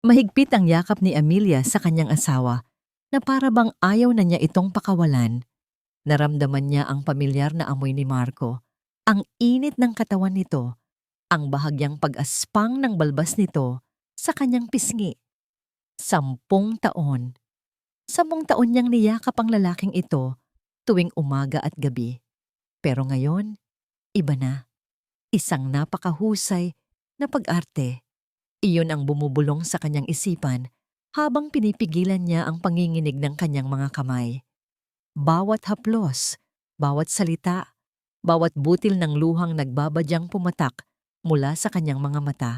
Mahigpit ang yakap ni Amelia sa kanyang asawa na para bang ayaw na niya itong pakawalan. Naramdaman niya ang pamilyar na amoy ni Marco, ang init ng katawan nito, ang bahagyang pag-aspang ng balbas nito sa kanyang pisngi. 10 taon. 10 taon niyang niyakap ang lalaking ito tuwing umaga at gabi. Pero ngayon, iba na. Isang napakahusay na pag-arte. Iyon ang bumubulong sa kanyang isipan habang pinipigilan niya ang panginginig ng kanyang mga kamay. Bawat haplos, bawat salita, bawat butil ng luhang nagbabadyang pumatak mula sa kanyang mga mata,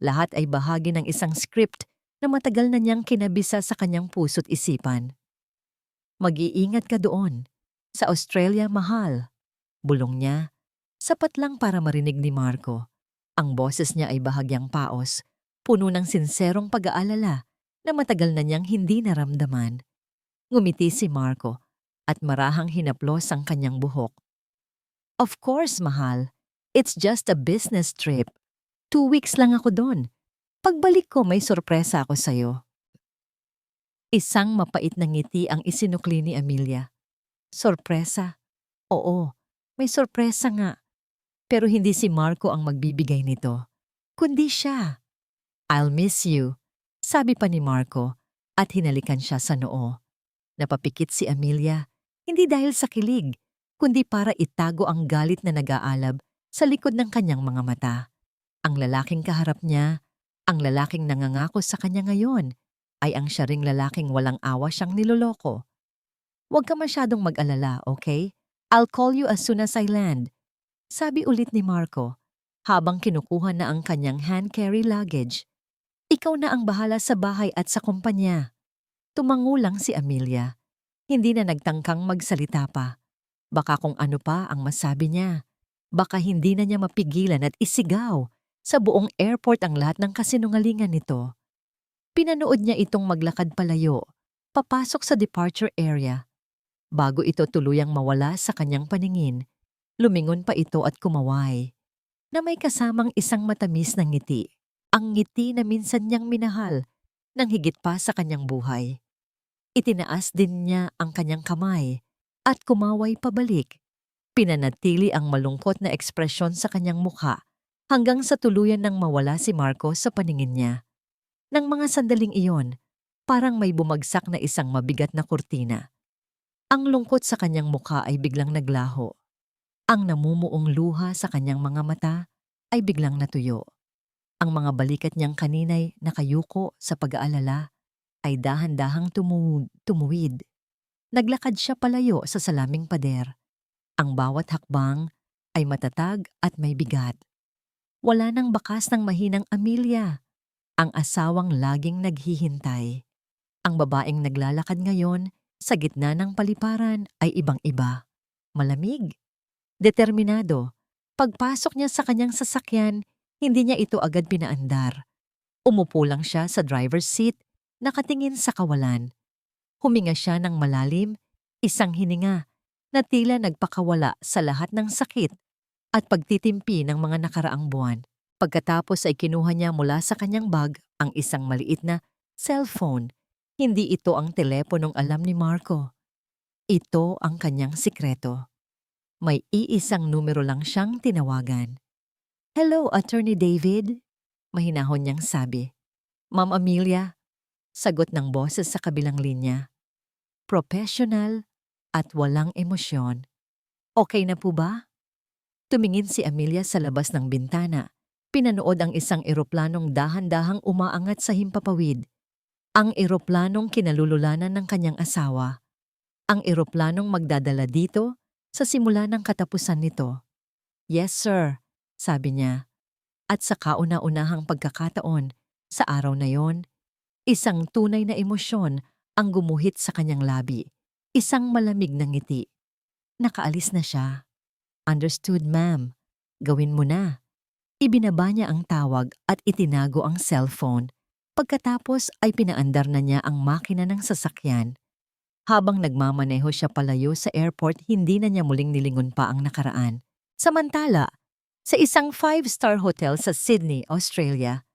lahat ay bahagi ng isang script na matagal na niyang kinabisa sa kanyang puso't isipan. Mag-iingat ka doon. Sa Australia, mahal. Bulong niya. Sapat lang para marinig ni Marco. Ang boses niya ay bahagyang paos, puno ng sinserong pag-aalala na matagal na niyang hindi naramdaman. Ngumiti si Marco at marahang hinaplos ang kanyang buhok. Of course, mahal. It's just a business trip. 2 weeks lang ako doon. Pagbalik ko may sorpresa ako sa'yo. Isang mapait na ngiti ang isinukli ni Amelia. Sorpresa? Oo, may sorpresa nga. Pero hindi si Marco ang magbibigay nito, kundi siya. I'll miss you, sabi pa ni Marco at hinalikan siya sa noo. Napapikit si Amelia, hindi dahil sa kilig, kundi para itago ang galit na nag-aalab sa likod ng kanyang mga mata. Ang lalaking kaharap niya, ang lalaking nangangako sa kanya ngayon, ay ang siya ring lalaking walang awa siyang niloloko. Huwag ka masyadong mag-alala, okay? I'll call you as soon as I land. Sabi ulit ni Marco, habang kinukuha na ang kanyang hand-carry luggage. Ikaw na ang bahala sa bahay at sa kumpanya. Tumango lang si Amelia. Hindi na nagtangkang magsalita pa. Baka kung ano pa ang masabi niya. Baka hindi na niya mapigilan at isigaw sa buong airport ang lahat ng kasinungalingan nito. Pinanood niya itong maglakad palayo, papasok sa departure area. Bago ito tuluyang mawala sa kanyang paningin, lumingon pa ito at kumaway, na may kasamang isang matamis na ngiti. Ang ngiti na minsan niyang minahal, nang higit pa sa kanyang buhay. Itinaas din niya ang kanyang kamay at kumaway pabalik. Pinanatili ang malungkot na ekspresyon sa kanyang mukha hanggang sa tuluyan nang mawala si Marco sa paningin niya. Nang mga sandaling iyon, parang may bumagsak na isang mabigat na kurtina. Ang lungkot sa kanyang mukha ay biglang naglaho. Ang namumuong luha sa kanyang mga mata ay biglang natuyo. Ang mga balikat niyang kaninay nakayuko sa pag-aalala ay dahan-dahang tumuwid. Naglakad siya palayo sa salaming pader. Ang bawat hakbang ay matatag at may bigat. Wala nang bakas ng mahinang Amelia, ang asawang laging naghihintay. Ang babaeng naglalakad ngayon sa gitna ng paliparan ay ibang-iba. Malamig. Determinado, pagpasok niya sa kanyang sasakyan, hindi niya ito agad pinaandar. Umupo lang siya sa driver's seat, nakatingin sa kawalan. Huminga siya ng malalim, isang hininga, na tila nagpakawala sa lahat ng sakit at pagtitimpi ng mga nakaraang buwan. Pagkatapos ay kinuha niya mula sa kanyang bag ang isang maliit na cellphone. Hindi ito ang teleponong alam ni Marco. Ito ang kanyang sikreto. May iisang numero lang siyang tinawagan. Hello, Attorney David? Mahinahon niyang sabi. Ma'am Amelia, sagot ng boses sa kabilang linya. Professional at walang emosyon. Okay na po ba? Tumingin si Amelia sa labas ng bintana. Pinanood ang isang eroplanong dahan-dahang umaangat sa himpapawid. Ang eroplanong kinalululanan ng kanyang asawa. Ang eroplanong magdadala dito sa simula ng katapusan nito. Yes, sir, sabi niya. At sa kauna-unahang pagkakataon, sa araw na yon, isang tunay na emosyon ang gumuhit sa kanyang labi. Isang malamig na ngiti. Nakaalis na siya. Understood, ma'am. Gawin mo na. Ibinaba niya ang tawag at itinago ang cellphone. Pagkatapos ay pinaandar na niya ang makina ng sasakyan. Habang nagmamaneho siya palayo sa airport, hindi na niya muling nilingon pa ang nakaraan. Samantala, sa isang 5-star hotel sa Sydney, Australia,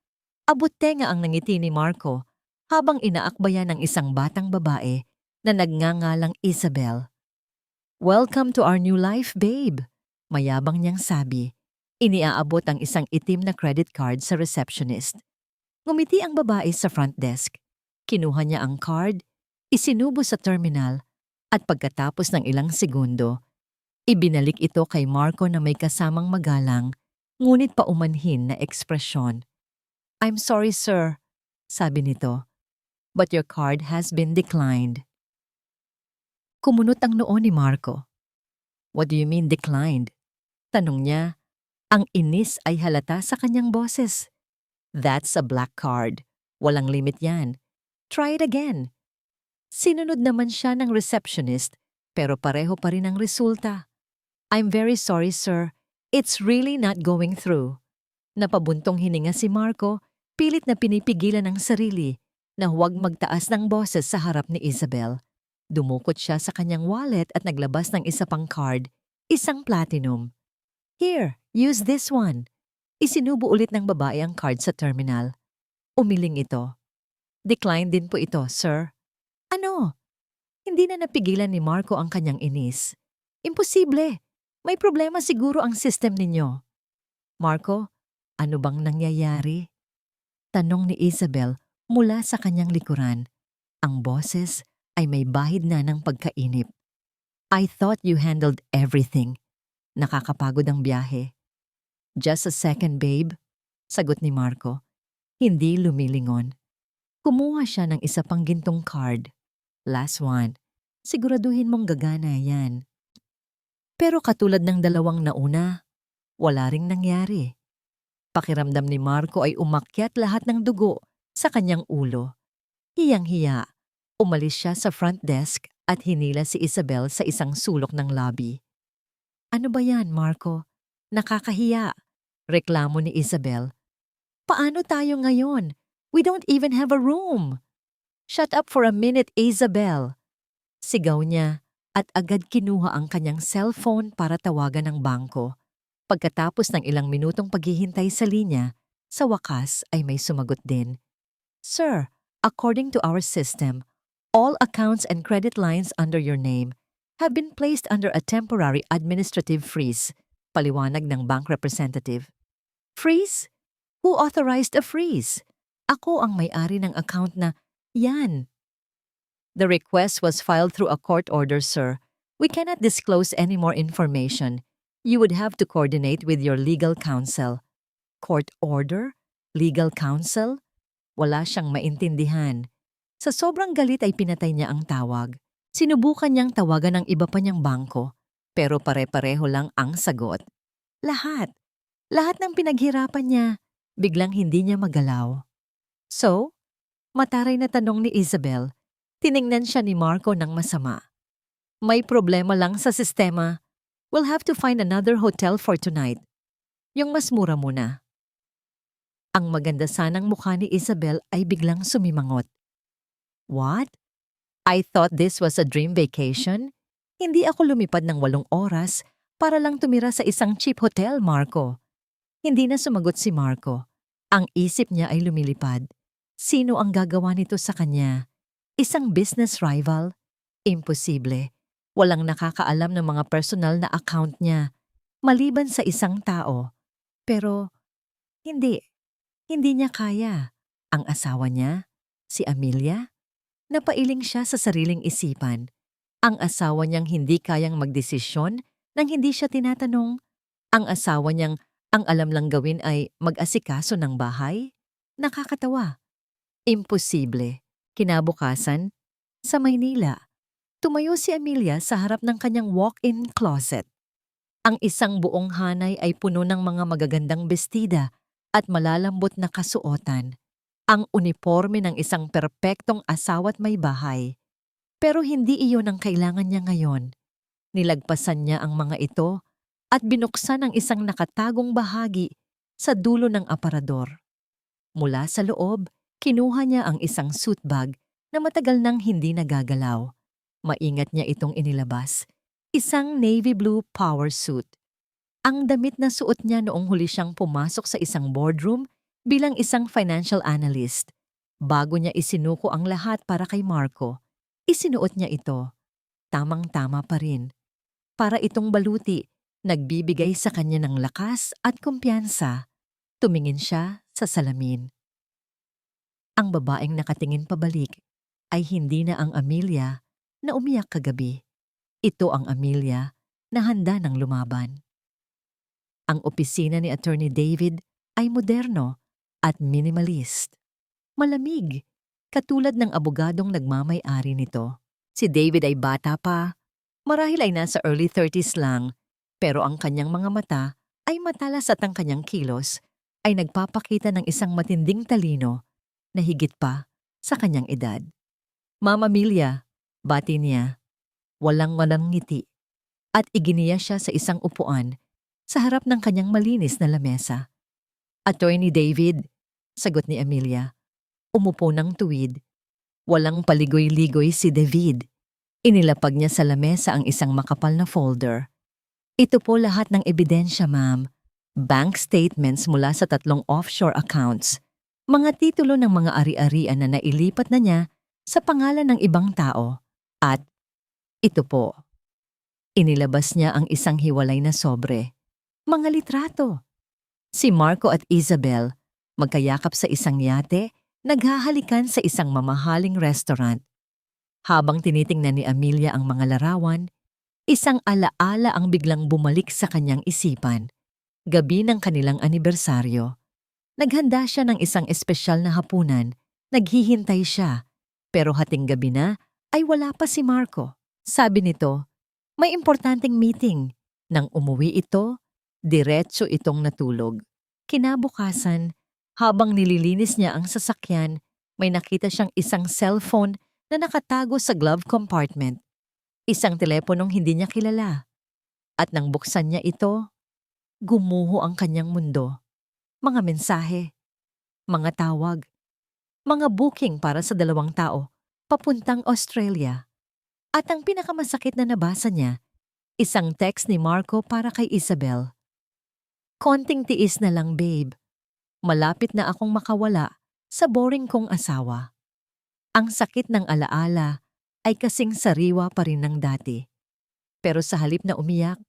Abot tenga ang nangiti ni Marco habang inaakbayan ng isang batang babae na nagngangalang Isabel. "Welcome to our new life, babe," mayabang niyang sabi. Iniaabot ang isang itim na credit card sa receptionist. Ngumiti ang babae sa front desk. Kinuha niya ang card, isinubo sa terminal, at pagkatapos ng ilang segundo, ibinalik ito kay Marco na may kasamang magalang, ngunit paumanhin na ekspresyon. "I'm sorry, sir," sabi nito, "but your card has been declined." Kumunot ang noo ni Marco. "What do you mean declined?" Tanong niya. Ang inis ay halata sa kanyang boses. "That's a black card. Walang limit yan. Try it again." Sinunod naman siya ng receptionist pero pareho pa rin ang resulta. "I'm very sorry, sir. It's really not going through." Napabuntong hininga si Marco, pilit na pinipigilan ang sarili na huwag magtaas ng boses sa harap ni Isabel. Dumukot siya sa kanyang wallet at naglabas ng isa pang card, isang platinum. "Here, use this one." Isinubo ulit ng babae ang card sa terminal. Umiling ito. "Decline din po ito, sir." "Ano?" Hindi na napigilan ni Marco ang kanyang inis. "Imposible. May problema siguro ang system ninyo." "Marco, ano bang nangyayari?" Tanong ni Isabel mula sa kanyang likuran. Ang boses ay may bahid na ng pagkainip. "I thought you handled everything. Nakakapagod ang biyahe." "Just a second, babe," sagot ni Marco. Hindi lumilingon. Kumuha siya ng isa pang gintong card. "Last one. Siguraduhin mong gagana yan." Pero katulad ng dalawang nauna, wala ring nangyari. Pakiramdam ni Marco ay umakyat lahat ng dugo sa kanyang ulo. Hiyang-hiya, umalis siya sa front desk at hinila si Isabel sa isang sulok ng lobby. "Ano ba yan, Marco? Nakakahiya," reklamo ni Isabel. "Paano tayo ngayon? We don't even have a room." "Shut up for a minute, Isabel," sigaw niya at agad kinuha ang kanyang cellphone para tawagan ng bangko. Pagkatapos ng ilang minutong paghihintay sa linya, sa wakas ay may sumagot din. "Sir, according to our system, all accounts and credit lines under your name have been placed under a temporary administrative freeze," paliwanag ng bank representative. "Freeze? Who authorized a freeze? Ako ang may-ari ng account na yan." "The request was filed through a court order, sir. We cannot disclose any more information. You would have to coordinate with your legal counsel." Court order? Legal counsel? Wala siyang maintindihan. Sa sobrang galit ay pinatay niya ang tawag. Sinubukan niyang tawagan ng iba pa niyang bangko, pero pare-pareho lang ang sagot. Lahat. Lahat ng pinaghirapan niya, biglang hindi niya magalaw. "So?" Mataray na tanong ni Isabel. Tiningnan siya ni Marco ng masama. "May problema lang sa sistema. We'll have to find another hotel for tonight. Yung mas mura muna." Ang maganda sanang mukha ni Isabel ay biglang sumimangot. "What? I thought this was a dream vacation? Hindi ako lumipad ng 8 oras para lang tumira sa isang cheap hotel, Marco." Hindi na sumagot si Marco. Ang isip niya ay lumilipad. Sino ang gagawa nito sa kanya? Isang business rival? Imposible. Walang nakakaalam ng mga personal na account niya, maliban sa isang tao. Pero hindi. Hindi niya kaya. Ang asawa niya, si Amelia? Napailing siya sa sariling isipan. Ang asawa niyang hindi kayang magdesisyon nang hindi siya tinatanong. Ang asawa niyang ang alam lang gawin ay mag-asikaso ng bahay? Nakakatawa. Imposible. Kinabukasan, sa Maynila, tumayo si Amelia sa harap ng kanyang walk-in closet. Ang isang buong hanay ay puno ng mga magagandang bestida at malalambot na kasuotan. Ang uniforme ng isang perpektong asawa't may bahay. Pero hindi iyon ang kailangan niya ngayon. Nilagpasan niya ang mga ito at binuksan ang isang nakatagong bahagi sa dulo ng aparador. Mula sa loob, kinuha niya ang isang suit bag na matagal nang hindi nagagalaw. Maingat niya itong inilabas. Isang navy blue power suit. Ang damit na suot niya noong huli siyang pumasok sa isang boardroom Bilang isang financial analyst, bago niya isinuko ang lahat para kay Marco, isinuot niya ito. Tamang-tama pa rin. Para itong baluti, nagbibigay sa kanya ng lakas at kumpiyansa. Tumingin siya sa salamin. Ang babaeng nakatingin pabalik ay hindi na ang Amelia na umiyak kagabi. Ito ang Amelia na handa ng lumaban. Ang opisina ni Attorney David ay moderno at minimalist. Malamig, katulad ng abogadong nagmamay-ari nito. Si David ay bata pa, marahil ay nasa early 30s lang, pero ang kanyang mga mata ay matalas at ang kanyang kilos ay nagpapakita ng isang matinding talino na higit pa sa kanyang edad. Mama Amelia, bati niya, walang ngiti, at iginiya siya sa isang upuan sa harap ng kanyang malinis na lamesa. Attorney David, sagot ni Amelia. Umupo ng tuwid. Walang paligoy-ligoy si David. Inilapag niya sa lamesa ang isang makapal na folder. Ito po lahat ng ebidensya, ma'am. Bank statements mula sa 3 offshore accounts. Mga titulo ng mga ari-arian na nailipat na niya sa pangalan ng ibang tao. At ito po. Inilabas niya ang isang hiwalay na sobre. Mga litrato. Si Marco at Isabel, magkayakap sa isang yate, naghahalikan sa isang mamahaling restaurant. Habang tinitingnan ni Amelia ang mga larawan, isang alaala ang biglang bumalik sa kanyang isipan. Gabi ng kanilang anibersaryo. Naghanda siya ng isang espesyal na hapunan. Naghihintay siya. Pero hating gabi na ay wala pa si Marco. Sabi nito, may importanteng meeting. Nang umuwi ito, diretso itong natulog. Kinabukasan, habang nililinis niya ang sasakyan, may nakita siyang isang cellphone na nakatago sa glove compartment. Isang teleponong hindi niya kilala. At nang buksan niya ito, gumuho ang kanyang mundo. Mga mensahe, mga tawag, mga booking para sa 2 tao, papuntang Australia. At ang pinakamasakit na nabasa niya, isang text ni Marco para kay Isabel. Konting tiis na lang, babe. Malapit na akong makawala sa boring kong asawa. Ang sakit ng alaala ay kasing sariwa pa rin ng dati. Pero sa halip na umiyak,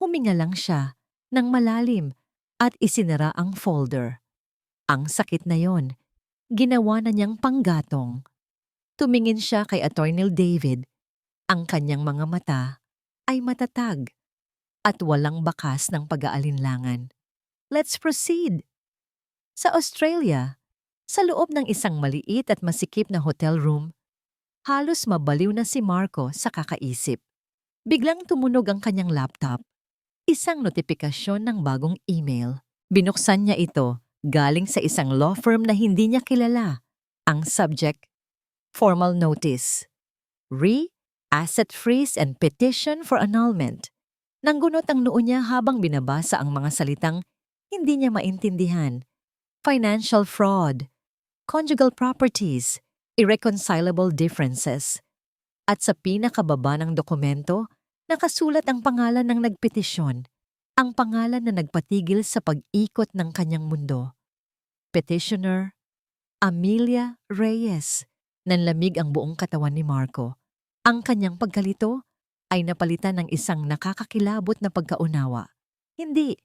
huminga lang siya ng malalim at isinara ang folder. Ang sakit na yon, ginawa na niyang panggatong. Tumingin siya kay Attorney David. Ang kanyang mga mata ay matatag at walang bakas ng pag-aalinlangan. Let's proceed! Sa Australia, sa loob ng isang maliit at masikip na hotel room, halos mabaliw na si Marco sa kakaisip. Biglang tumunog ang kanyang laptop. Isang notifikasyon ng bagong email. Binuksan niya ito galing sa isang law firm na hindi niya kilala. Ang subject, formal notice. Asset freeze and petition for annulment. Nanggunot ang noo niya habang binabasa ang mga salitang hindi niya maintindihan. Financial fraud, conjugal properties, irreconcilable differences. At sa pinakababa ng dokumento, nakasulat ang pangalan ng nagpetisyon, ang pangalan na nagpatigil sa pag-ikot ng kanyang mundo. Petitioner, Amelia Reyes. Nanlamig ang buong katawan ni Marco. Ang kanyang pagkalito ay napalitan ng isang nakakakilabot na pagkaunawa. Hindi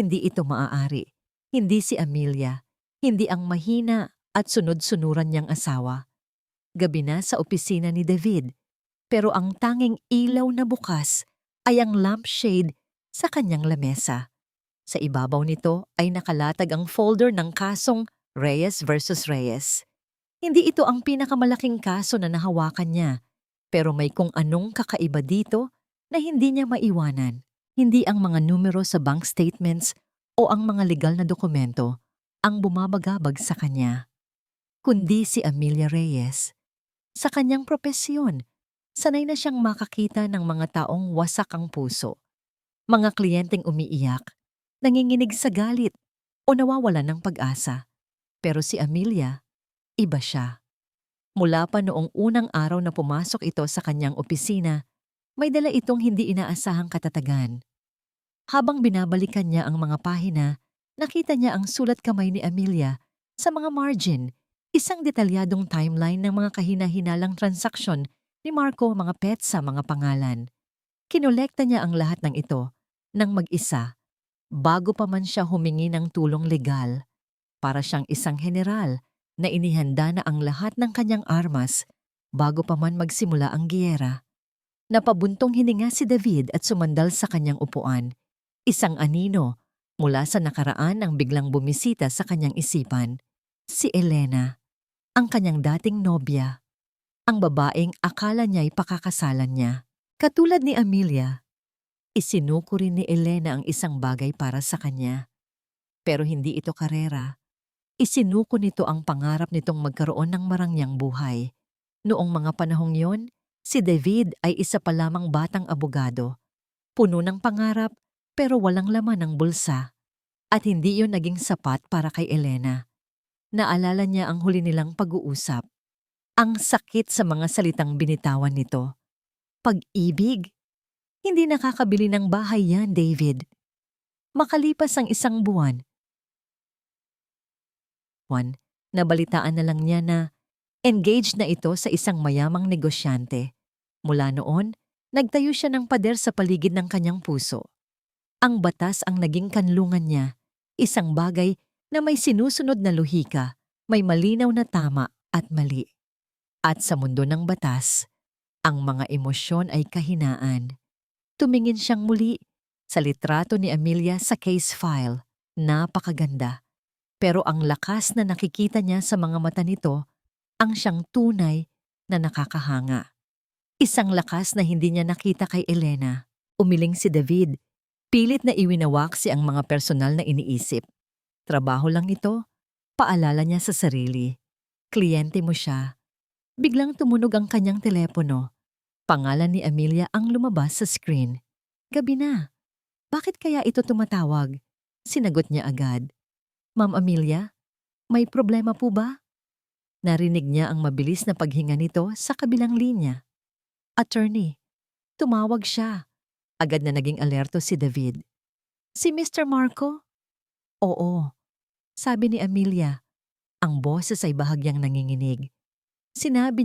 ito maaari. Hindi si Amelia, hindi ang mahina at sunod-sunuran niyang asawa. Gabi na sa opisina ni David, pero ang tanging ilaw na bukas ay ang lampshade sa kanyang lamesa. Sa ibabaw nito ay nakalatag ang folder ng kasong Reyes versus Reyes. Hindi ito ang pinakamalaking kaso na nahawakan niya, pero may kung anong kakaiba dito na hindi niya maiwanan. Hindi ang mga numero sa bank statements o ang mga legal na dokumento ang bumabagabag sa kanya, kundi si Amelia Reyes. Sa kanyang propesyon, sanay na siyang makakita ng mga taong wasak ang puso, mga kliyenteng umiiyak, nanginginig sa galit o nawawalan ng pag-asa. Pero si Amelia, iba siya. Mula pa noong unang araw na pumasok ito sa kanyang opisina, may dala itong hindi inaasahang katatagan. Habang binabalikan niya ang mga pahina, Nakita niya ang sulat kamay ni Amelia sa mga margin, isang detalyadong timeline ng mga kahina-hinalang transaksyon ni Marco, mga pets sa mga pangalan. Kinolekta niya ang lahat ng ito ng mag-isa bago pa man siya humingi ng tulong legal. Para siyang isang general na inihanda na ang lahat ng kanyang armas bago pa man magsimula ang giyera. Napabuntong hininga si David at sumandal sa kanyang upuan. Isang anino mula sa nakaraan ang biglang bumisita sa kanyang isipan. Si Elena, ang kanyang dating nobya. Ang babaeng akala niya'y pakakasalan niya. Katulad ni Amelia, isinuko rin ni Elena ang isang bagay para sa kanya. Pero hindi ito karera. Isinuko nito ang pangarap nitong magkaroon ng marangyang buhay. Noong mga panahong yon, si David ay isa pa lamang batang abogado. Puno ng pangarap pero walang laman ng bulsa. At hindi yon naging sapat para kay Elena. Naalala niya ang huli nilang pag-uusap. Ang sakit sa mga salitang binitawan nito. Pag-ibig? Hindi nakakabili ng bahay yan, David. Makalipas ang isang buwan, nabalitaan na lang niya na engaged na ito sa isang mayamang negosyante. Mula noon, nagtayo siya ng pader sa paligid ng kanyang puso. Ang batas ang naging kanlungan niya, isang bagay na may sinusunod na lohika, may malinaw na tama at mali. At sa mundo ng batas, ang mga emosyon ay kahinaan. Tumingin siyang muli sa litrato ni Amelia sa case file. Napakaganda. Pero ang lakas na nakikita niya sa mga mata nito ang siyang tunay na nakakahanga. Isang lakas na hindi niya nakita kay Elena. Umiling si David. Pilit na iwinawaksi ang mga personal na iniisip. Trabaho lang ito. Paalala niya sa sarili. Kliyente mo siya. Biglang tumunog ang kanyang telepono. Pangalan ni Amelia ang lumabas sa screen. Gabi na. Bakit kaya ito tumatawag? Sinagot niya agad. Ma'am Amelia, may problema po ba? Narinig niya ang mabilis na paghinga nito sa kabilang linya. Attorney, tumawag siya. Agad na naging alerto si David. Si Mr. Marco? Oo, sabi ni Amelia. Ang boses ay bahagyang nanginginig. Sinabi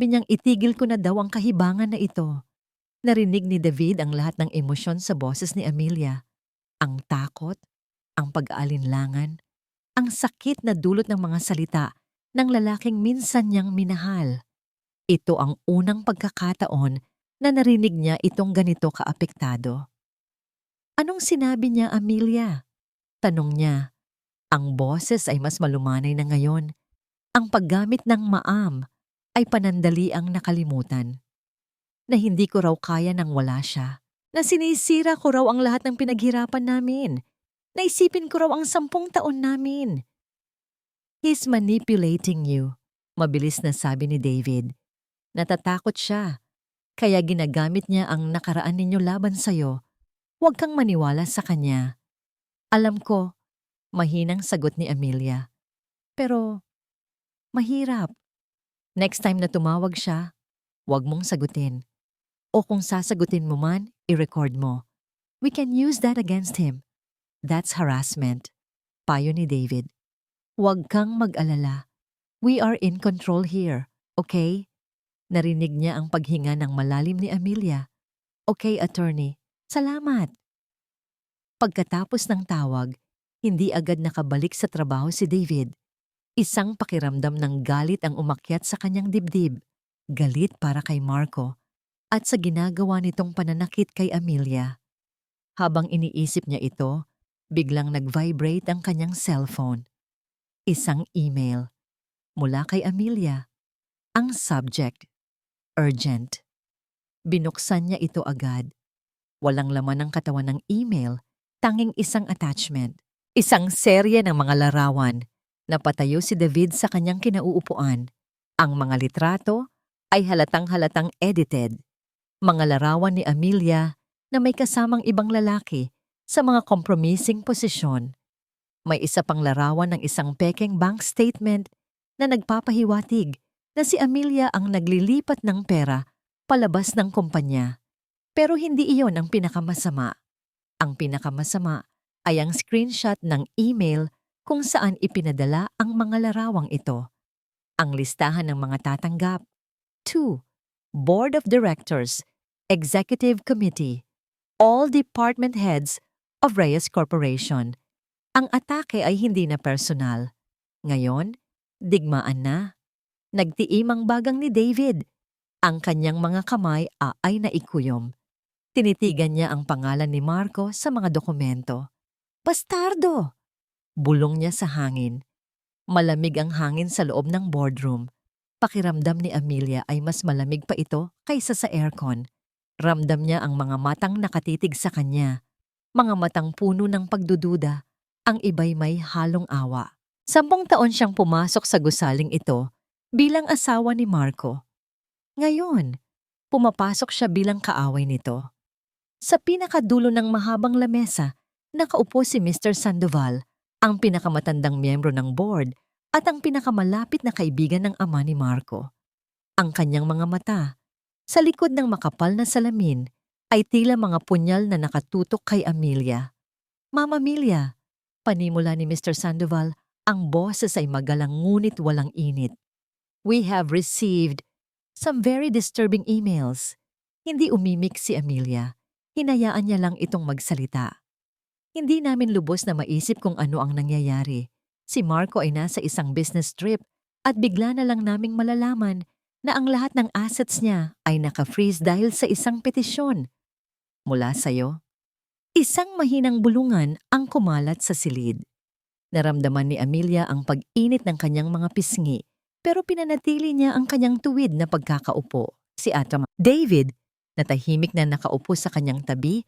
niyang itigil ko na daw ang kahibangan na ito. Narinig ni David ang lahat ng emosyon sa boses ni Amelia. Ang takot, ang pag-aalinlangan, ang sakit na dulot ng mga salita ng lalaking minsan niyang minahal. Ito ang unang pagkakataon na narinig niya itong ganito kaapektado. Anong sinabi niya, Amelia? Tanong niya. Ang boses ay mas malumanay na ngayon. Ang paggamit ng maam ay panandaliang nakalimutan. Na hindi ko raw kaya nang wala siya. Na sinisira ko raw ang lahat ng pinaghirapan namin. Naisipin ko raw ang 10 taon namin. He's manipulating you, mabilis na sabi ni David. Natatakot siya, kaya ginagamit niya ang nakaraan ninyo laban sa'yo. Huwag kang maniwala sa kanya. Alam ko, mahinang sagot ni Amelia. Pero, mahirap. Next time na tumawag siya, huwag mong sagutin. O kung sasagutin mo man, i-record mo. We can use that against him. That's harassment. Payo ni David. Huwag kang mag-alala. We are in control here, okay? Narinig niya ang paghinga ng malalim ni Amelia. Okay, attorney. Salamat. Pagkatapos ng tawag, hindi agad nakabalik sa trabaho si David. Isang pakiramdam ng galit ang umakyat sa kanyang dibdib. Galit para kay Marco at sa ginagawa nitong pananakit kay Amelia. Habang iniisip niya ito, biglang nag-vibrate ang kanyang cellphone. Isang email mula kay Amelia. Ang subject, urgent. Binuksan niya ito agad. Walang laman ang katawan ng email, tanging isang attachment. Isang serye ng mga larawan. Napatayo si David sa kanyang kinauupuan. Ang mga litrato ay halatang-halatang edited. Mga larawan ni Amelia na may kasamang ibang lalaki sa mga compromising posisyon. May isa pang larawan ng isang pekeng bank statement na nagpapahiwatig na si Amelia ang naglilipat ng pera palabas ng kumpanya. Pero hindi iyon ang pinakamasama. Ang pinakamasama ay ang screenshot ng email kung saan ipinadala ang mga larawang ito. Ang listahan ng mga tatanggap. 2. Board of Directors, Executive Committee, all department heads of Reyes Corporation. Ang atake ay hindi na personal. Ngayon, digmaan na. Nagtiimang bagang ni David. Ang kanyang mga kamay ay naikuyom. Tinitigan niya ang pangalan ni Marco sa mga dokumento. Bastardo! Bulong niya sa hangin. Malamig ang hangin sa loob ng boardroom. Pakiramdam ni Amelia ay mas malamig pa ito kaysa sa aircon. Ramdam niya ang mga matang nakatitig sa kanya. Mga matang puno ng pagdududa. Ang iba'y may halong awa. 10 taon siyang pumasok sa gusaling ito bilang asawa ni Marco. Ngayon, pumapasok siya bilang kaaway nito. Sa pinakadulo ng mahabang lamesa, nakaupo si Mr. Sandoval, ang pinakamatandang miyembro ng board at ang pinakamalapit na kaibigan ng ama ni Marco. Ang kanyang mga mata, sa likod ng makapal na salamin, ay tila mga punyal na nakatutok kay Amelia. Ma'am Amelia, panimula ni Mr. Sandoval, ang boses ay magalang ngunit walang init. We have received some very disturbing emails. Hindi umimik si Amelia. Hinayaan niya lang itong magsalita. Hindi namin lubos na maisip kung ano ang nangyayari. Si Marco ay nasa isang business trip at bigla na lang naming malalaman na ang lahat ng assets niya ay naka-freeze dahil sa isang petisyon. Mula sa'yo, isang mahinang bulungan ang kumalat sa silid. Naramdaman ni Amelia ang pag-init ng kanyang mga pisngi pero pinanatili niya ang kanyang tuwid na pagkakaupo. Si Atama David, na tahimik na nakaupo sa kanyang tabi,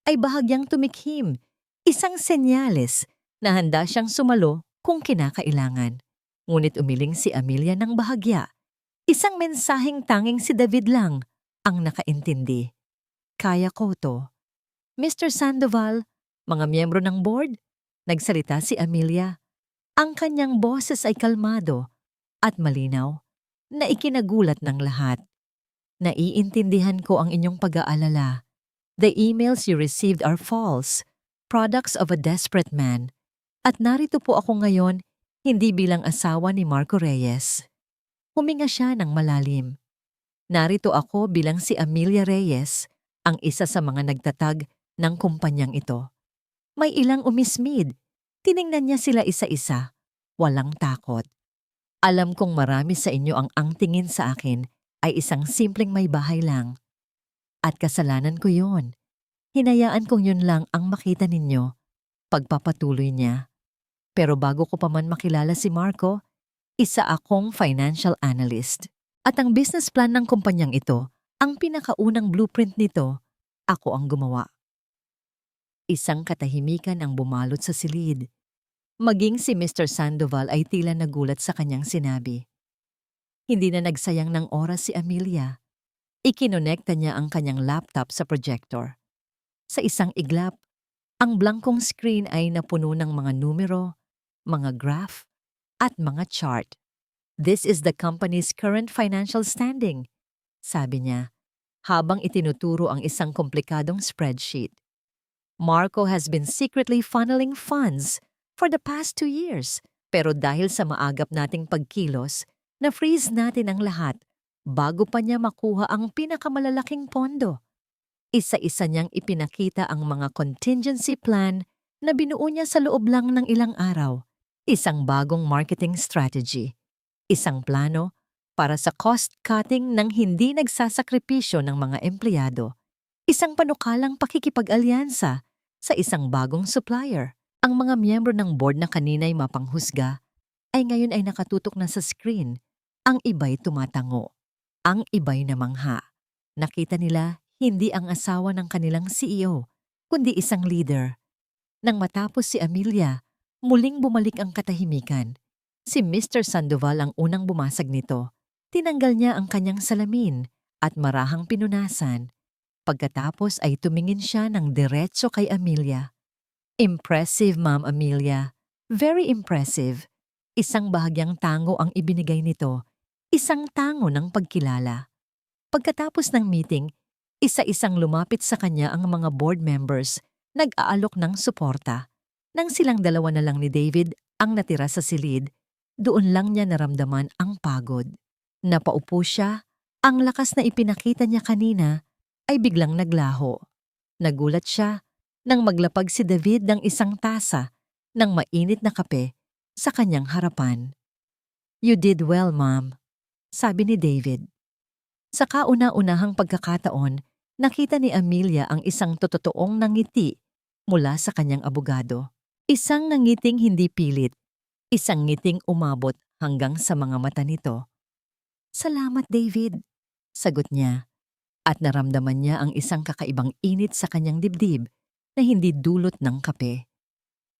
ay bahagyang tumikhim, isang senyales na handa siyang sumalo kung kinakailangan. Ngunit umiling si Amelia ng bahagya. Isang mensaheng tanging si David lang ang nakaintindi. Kaya ko to. Mr. Sandoval, mga miyembro ng board, nagsalita si Amelia. Ang kanyang boses ay kalmado at malinaw na ikinagulat ng lahat. Naiintindihan ko ang inyong pag-aalala. The emails you received are false, products of a desperate man. At narito po ako ngayon, hindi bilang asawa ni Marco Reyes. Huminga siya ng malalim. Narito ako bilang si Amelia Reyes, ang isa sa mga nagtatag ng kumpanyang ito. May ilang umismid. Tiningnan niya sila isa-isa. Walang takot. Alam kong marami sa inyo ang tingin sa akin ay isang simpleng may bahay lang. At kasalanan ko yon. Hinayaan kong yun lang ang makita ninyo. Pagpapatuloy niya. Pero bago ko pa man makilala si Marco, isa akong financial analyst. At ang business plan ng kumpanyang ito, ang pinakaunang blueprint nito, ako ang gumawa. Isang katahimikan ang bumalot sa silid. Maging si Mr. Sandoval ay tila nagulat sa kanyang sinabi. Hindi na nagsayang ng oras si Amelia. Ikinonekta niya ang kanyang laptop sa projector. Sa isang iglap, ang blankong screen ay napuno ng mga numero, mga graph, at mga chart. This is the company's current financial standing, sabi niya, habang itinuturo ang isang komplikadong spreadsheet. Marco has been secretly funneling funds for the past 2 years, pero dahil sa maagap nating pagkilos, na-freeze natin ang lahat bago pa niya makuha ang pinakamalalaking pondo. Isa-isa niyang ipinakita ang mga contingency plan na binuo niya sa loob lang ng ilang araw. Isang bagong marketing strategy. Isang plano para sa cost-cutting ng hindi nagsasakripisyo ng mga empleyado. Isang panukalang pakikipag-alyansa sa isang bagong supplier. Ang mga miyembro ng board na kanina'y mapanghusga ay ngayon ay nakatutok na sa screen. Ang iba'y tumatango. Ang iba'y namangha. Nakita nila hindi ang asawa ng kanilang CEO, kundi isang leader. Nang matapos si Amelia, muling bumalik ang katahimikan. Si Mr. Sandoval ang unang bumasag nito. Tinanggal niya ang kanyang salamin at marahang pinunasan. Pagkatapos ay tumingin siya ng diretso kay Amelia. Impressive, Ma'am Amelia. Very impressive. Isang bahagyang tango ang ibinigay nito. Isang tango ng pagkilala. Pagkatapos ng meeting, isa-isang lumapit sa kanya ang mga board members, nag-aalok ng suporta. Nang silang dalawa na lang ni David ang natira sa silid, doon lang niya naramdaman ang pagod. Napaupo siya, ang lakas na ipinakita niya kanina ay biglang naglaho. Nagulat siya nang maglapag si David ng isang tasa ng mainit na kape sa kanyang harapan. "You did well, Mom," sabi ni David. Sa kauna-unahang pagkakataon, nakita ni Amelia ang isang totoong nangiti mula sa kanyang abogado. Isang nangiting hindi pilit, isang ngiting umabot hanggang sa mga mata nito. "Salamat, David," sagot niya, at naramdaman niya ang isang kakaibang init sa kanyang dibdib na hindi dulot ng kape.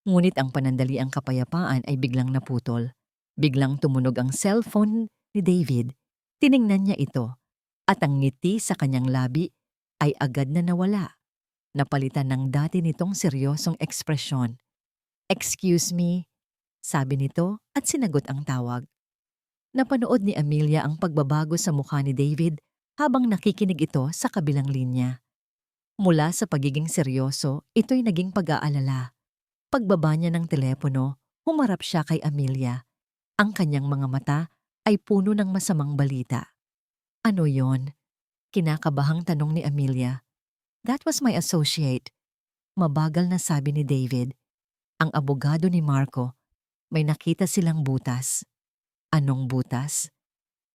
Ngunit ang panandaliang kapayapaan ay biglang naputol. Biglang tumunog ang cellphone ni David. Tiningnan niya ito, at ang ngiti sa kanyang labi ay agad na nawala. Napalitan ng dati nitong seryosong ekspresyon. "Excuse me," sabi nito at sinagot ang tawag. Napanood ni Amelia ang pagbabago sa mukha ni David habang nakikinig ito sa kabilang linya. Mula sa pagiging seryoso, ito'y naging pag-aalala. Pagbaba niya ng telepono, humarap siya kay Amelia. Ang kanyang mga mata ay puno ng masamang balita. "Ano yon?" Kinakabahang tanong ni Amelia. "That was my associate," mabagal na sabi ni David. "Ang abogado ni Marco, may nakita silang butas." "Anong butas?"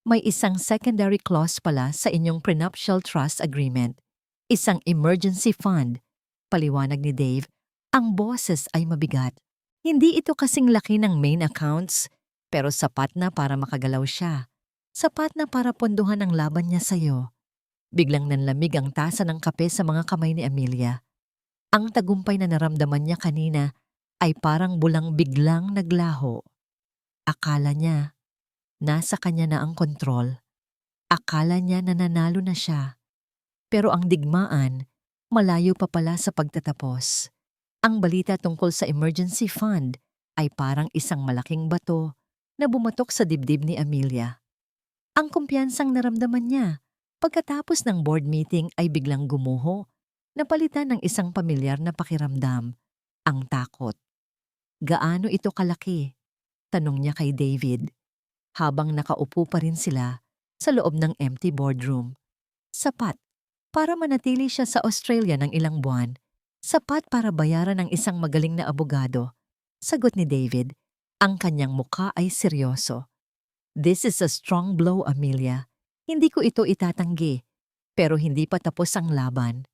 "May isang secondary clause pala sa inyong prenuptial trust agreement. Isang emergency fund," paliwanag ni Dave. Ang boses ay mabigat. Hindi ito kasing laki ng main accounts, pero sapat na para makagalaw siya. Sapat na para pondohan ang laban niya sa'yo. Biglang nanlamig ang tasa ng kape sa mga kamay ni Amelia. Ang tagumpay na naramdaman niya kanina ay parang bulang biglang naglaho. Akala niya, nasa kanya na ang kontrol. Akala niya na nanalo na siya. Pero ang digmaan, malayo pa pala sa pagtatapos. Ang balita tungkol sa emergency fund ay parang isang malaking bato na bumatok sa dibdib ni Amelia. Ang kumpiyansang naramdaman niya pagkatapos ng board meeting ay biglang gumuho, napalitan ng isang pamilyar na pakiramdam, ang takot. "Gaano ito kalaki?" tanong niya kay David, habang nakaupo pa rin sila sa loob ng empty boardroom. "Sapat para manatili siya sa Australia ng ilang buwan. Sapat para bayaran ng isang magaling na abogado," sagot ni David. Ang kanyang mukha ay seryoso. "This is a strong blow, Amelia. Hindi ko ito itatanggi, pero hindi pa tapos ang laban."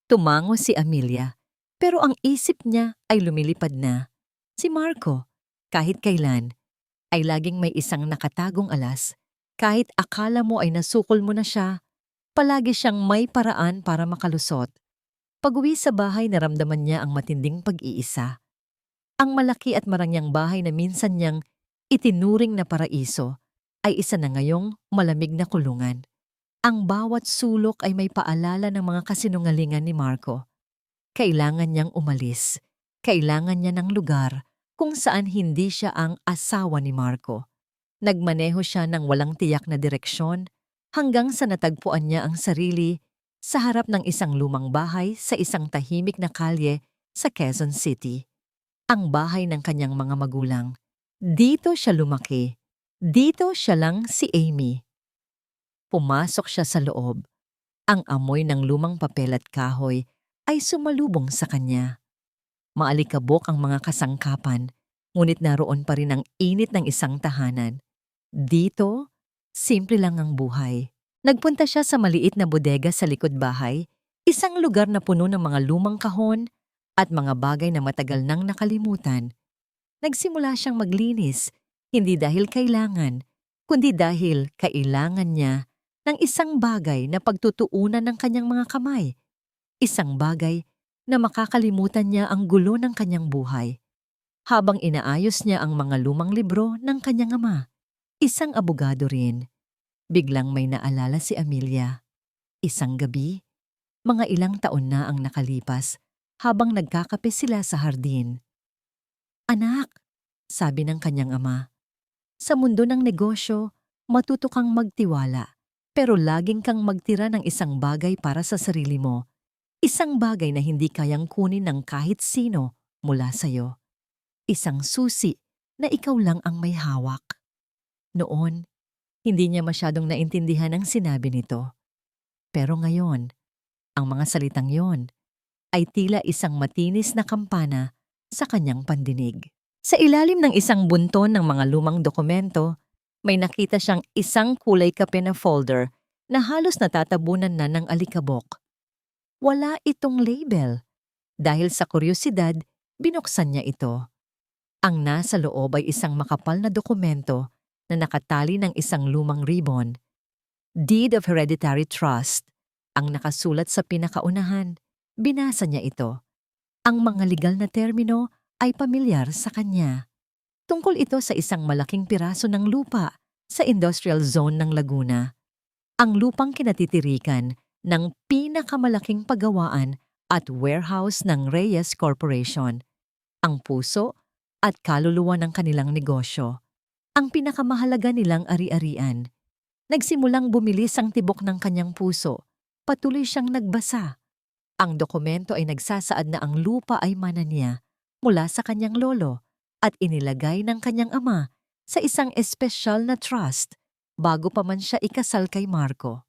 Tumango si Amelia, pero ang isip niya ay lumilipad na. Si Marco, kahit kailan, ay laging may isang nakatagong alas. Kahit akala mo ay nasukol mo na siya, palagi siyang may paraan para makalusot. Pag-uwi sa bahay, naramdaman niya ang matinding pag-iisa. Ang malaki at marangyang bahay na minsan niyang itinuring na paraiso ay isa na ngayong malamig na kulungan. Ang bawat sulok ay may paalala ng mga kasinungalingan ni Marco. Kailangan niyang umalis. Kailangan niya ng lugar kung saan hindi siya ang asawa ni Marco. Nagmaneho siya ng walang tiyak na direksyon hanggang sa natagpuan niya ang sarili sa harap ng isang lumang bahay sa isang tahimik na kalye sa Quezon City. Ang bahay ng kanyang mga magulang. Dito siya lumaki. Dito siya lang si Amy. Pumasok siya sa loob. Ang amoy ng lumang papel at kahoy ay sumalubong sa kanya. Maalikabok ang mga kasangkapan, ngunit naroon pa rin ang init ng isang tahanan. Dito, simple lang ang buhay. Nagpunta siya sa maliit na bodega sa likod bahay, isang lugar na puno ng mga lumang kahon at mga bagay na matagal nang nakalimutan. Nagsimula siyang maglinis, hindi dahil kailangan, kundi dahil kailangan niya ng isang bagay na pagtutuunan ng kanyang mga kamay. Isang bagay na makakalimutan niya ang gulo ng kanyang buhay. Habang inaayos niya ang mga lumang libro ng kanyang ama, isang abogado rin. Biglang may naalala si Amelia. Isang gabi, mga ilang taon na ang nakalipas habang nagkakape sila sa hardin. "Anak," sabi ng kanyang ama, "sa mundo ng negosyo, matuto kang magtiwala, pero laging kang magtira ng isang bagay para sa sarili mo. Isang bagay na hindi kayang kunin ng kahit sino mula sa'yo. Isang susi na ikaw lang ang may hawak. Noon, hindi niya masyadong naintindihan ang sinabi nito. Pero ngayon, ang mga salitang yon ay tila isang matinis na kampana sa kanyang pandinig. Sa ilalim ng isang bunton ng mga lumang dokumento, may nakita siyang isang kulay kape na folder na halos natatabunan na ng alikabok. Wala itong label. Dahil sa kuryosidad, binuksan niya ito. Ang nasa loob ay isang makapal na dokumento na nakatali ng isang lumang ribbon. Deed of Hereditary Trust. Ang nakasulat sa pinakaunahan. Binasa niya ito. Ang mga legal na termino ay pamilyar sa kanya. Tungkol ito sa isang malaking piraso ng lupa sa industrial zone ng Laguna. Ang lupang kinatitirikan ng pinakamalaking paggawaan at warehouse ng Reyes Corporation. Ang puso at kaluluwa ng kanilang negosyo. Ang pinakamahalaga nilang ari-arian. Nagsimulang bumilis ang tibok ng kanyang puso. Patuloy siyang nagbasa. Ang dokumento ay nagsasaad na ang lupa ay mana niya mula sa kanyang lolo at inilagay ng kanyang ama sa isang espesyal na trust bago pa man siya ikasal kay Marco.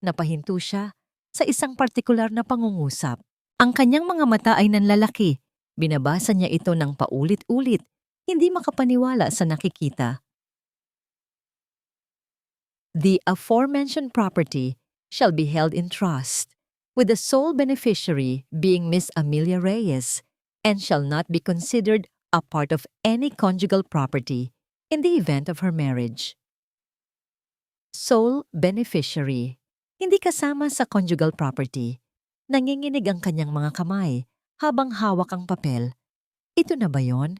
Napahinto siya sa isang partikular na pangungusap. Ang kanyang mga mata ay nanlalaki. Binabasa niya ito ng paulit-ulit, hindi makapaniwala sa nakikita. The aforementioned property shall be held in trust, with the sole beneficiary being Miss Amelia Reyes, and shall not be considered a part of any conjugal property in the event of her marriage. Sole beneficiary. Hindi kasama sa conjugal property. Nanginginig ang kanyang mga kamay habang hawak ang papel. Ito na ba yon?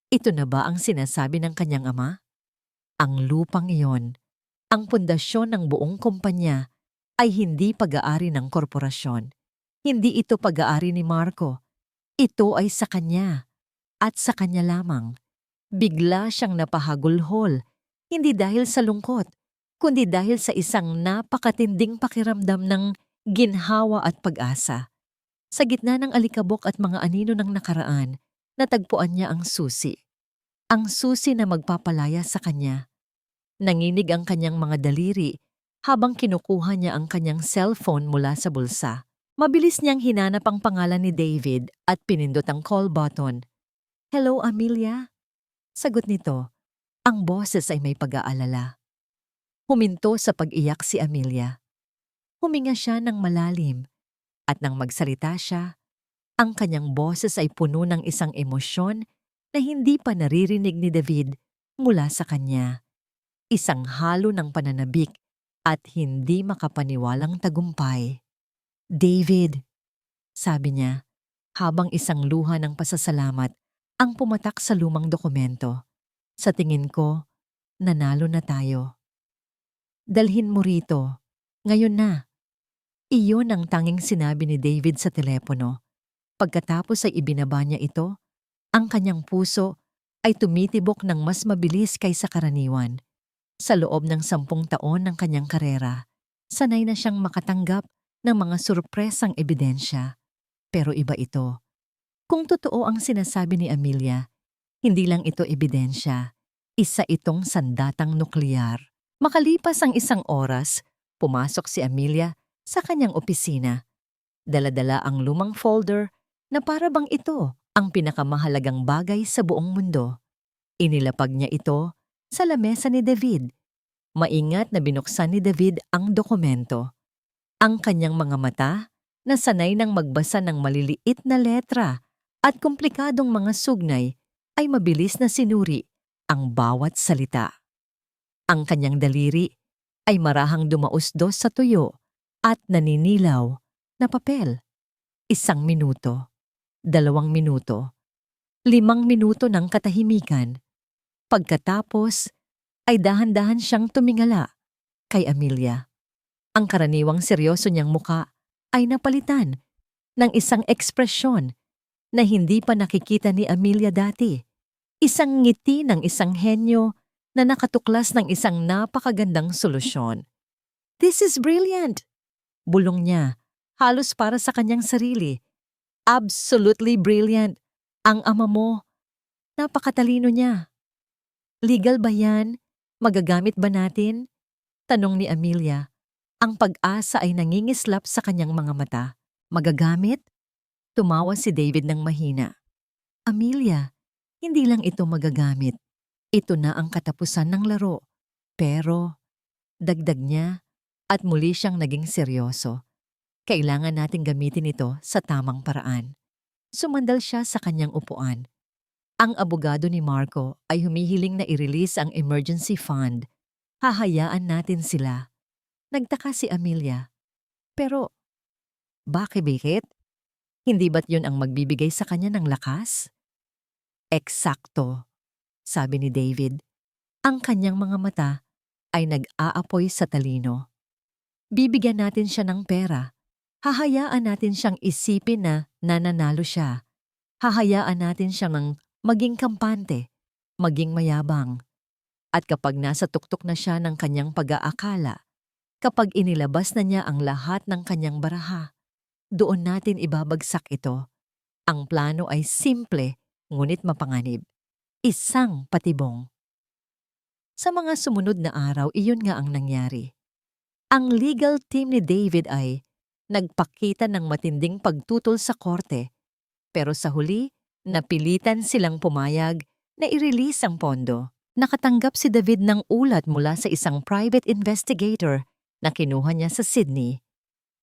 Ito na ba ang sinasabi ng kanyang ama? Ang lupang iyon, ang pundasyon ng buong kumpanya, ay hindi pag-aari ng korporasyon. Hindi ito pag-aari ni Marco. Ito ay sa kanya. At sa kanya lamang. Bigla siyang napahagulhol, hindi dahil sa lungkot, kundi dahil sa isang napakatinding pakiramdam ng ginhawa at pag-asa. Sa gitna ng alikabok at mga anino ng nakaraan, natagpuan niya ang susi. Ang susi na magpapalaya sa kanya. Nanginig ang kanyang mga daliri habang kinukuha niya ang kanyang cellphone mula sa bulsa. Mabilis niyang hinanap ang pangalan ni David at pinindot ang call button. "Hello, Amelia?" Sagot nito, ang boses ay may pag-aalala. Huminto sa pag-iyak si Amelia. Huminga siya ng malalim at nang magsalita siya, ang kanyang boses ay puno ng isang emosyon na hindi pa naririnig ni David mula sa kanya. Isang halo ng pananabik at hindi makapaniwalang tagumpay. "David," sabi niya, habang isang luha ng pasasalamat ang pumatak sa lumang dokumento. "Sa tingin ko, nanalo na tayo. Dalhin mo rito. Ngayon na." Iyon ang tanging sinabi ni David sa telepono. Pagkatapos ay ibinaba niya ito, ang kanyang puso ay tumitibok ng mas mabilis kaysa karaniwan. Sa loob ng 10 taon ng kanyang karera, sanay na siyang makatanggap ng mga surpresang ebidensya. Pero iba ito. Kung totoo ang sinasabi ni Amelia, hindi lang ito ebidensya. Isa itong sandatang nukleyar. Makalipas ang 1 oras, pumasok si Amelia sa kanyang opisina. Dala-dala ang lumang folder na para bang ito ang pinakamahalagang bagay sa buong mundo. Inilapag niya ito sa lamesa ni David. Maingat na binuksan ni David ang dokumento. Ang kanyang mga mata na sanay nang magbasa ng maliliit na letra at komplikadong mga sugnay ay mabilis na sinuri ang bawat salita. Ang kanyang daliri ay marahang dumausdos sa tuyo at naninilaw na papel. 1 minuto, 2 minuto, 5 minuto ng katahimikan. Pagkatapos ay dahan-dahan siyang tumingala kay Amelia. Ang karaniwang seryoso niyang muka ay napalitan ng isang ekspresyon na hindi pa nakikita ni Amelia dati. Isang ngiti ng isang henyo na nakatuklas ng isang napakagandang solusyon. "This is brilliant!" bulong niya, halos para sa kanyang sarili. "Absolutely brilliant! Ang ama mo, napakatalino niya. Legal ba yan? Magagamit ba natin? Tanong ni Amelia. Ang pag-asa ay nangingislap sa kanyang mga mata. Magagamit? Tumawa si David ng mahina. Amelia, hindi lang ito magagamit. Ito na ang katapusan ng laro. Pero, dagdag niya, at muli siyang naging seryoso. Kailangan nating gamitin ito sa tamang paraan. Sumandal siya sa kanyang upuan. Ang abogado ni Marco ay humihiling na i-release ang emergency fund. Hahayaan natin sila. Nagtaka si Amelia. Pero, bakit? Hindi ba't yun ang magbibigay sa kanya ng lakas? Eksakto, sabi ni David. Ang kanyang mga mata ay nag-aapoy sa talino. Bibigyan natin siya ng pera. Hahayaan natin siyang isipin na nananalo siya. Hahayaan natin siyang maging kampante, maging mayabang. At kapag nasa tuktok na siya ng kanyang pag-aakala, kapag inilabas na niya ang lahat ng kanyang baraha, doon natin ibabagsak ito. Ang plano ay simple, ngunit mapanganib. Isang patibong. Sa mga sumunod na araw, iyon nga ang nangyari. Ang legal team ni David ay nagpakita ng matinding pagtutol sa korte, pero sa huli, napilitan silang pumayag na i-release ang pondo. Nakatanggap si David ng ulat mula sa isang private investigator na kinuha niya sa Sydney.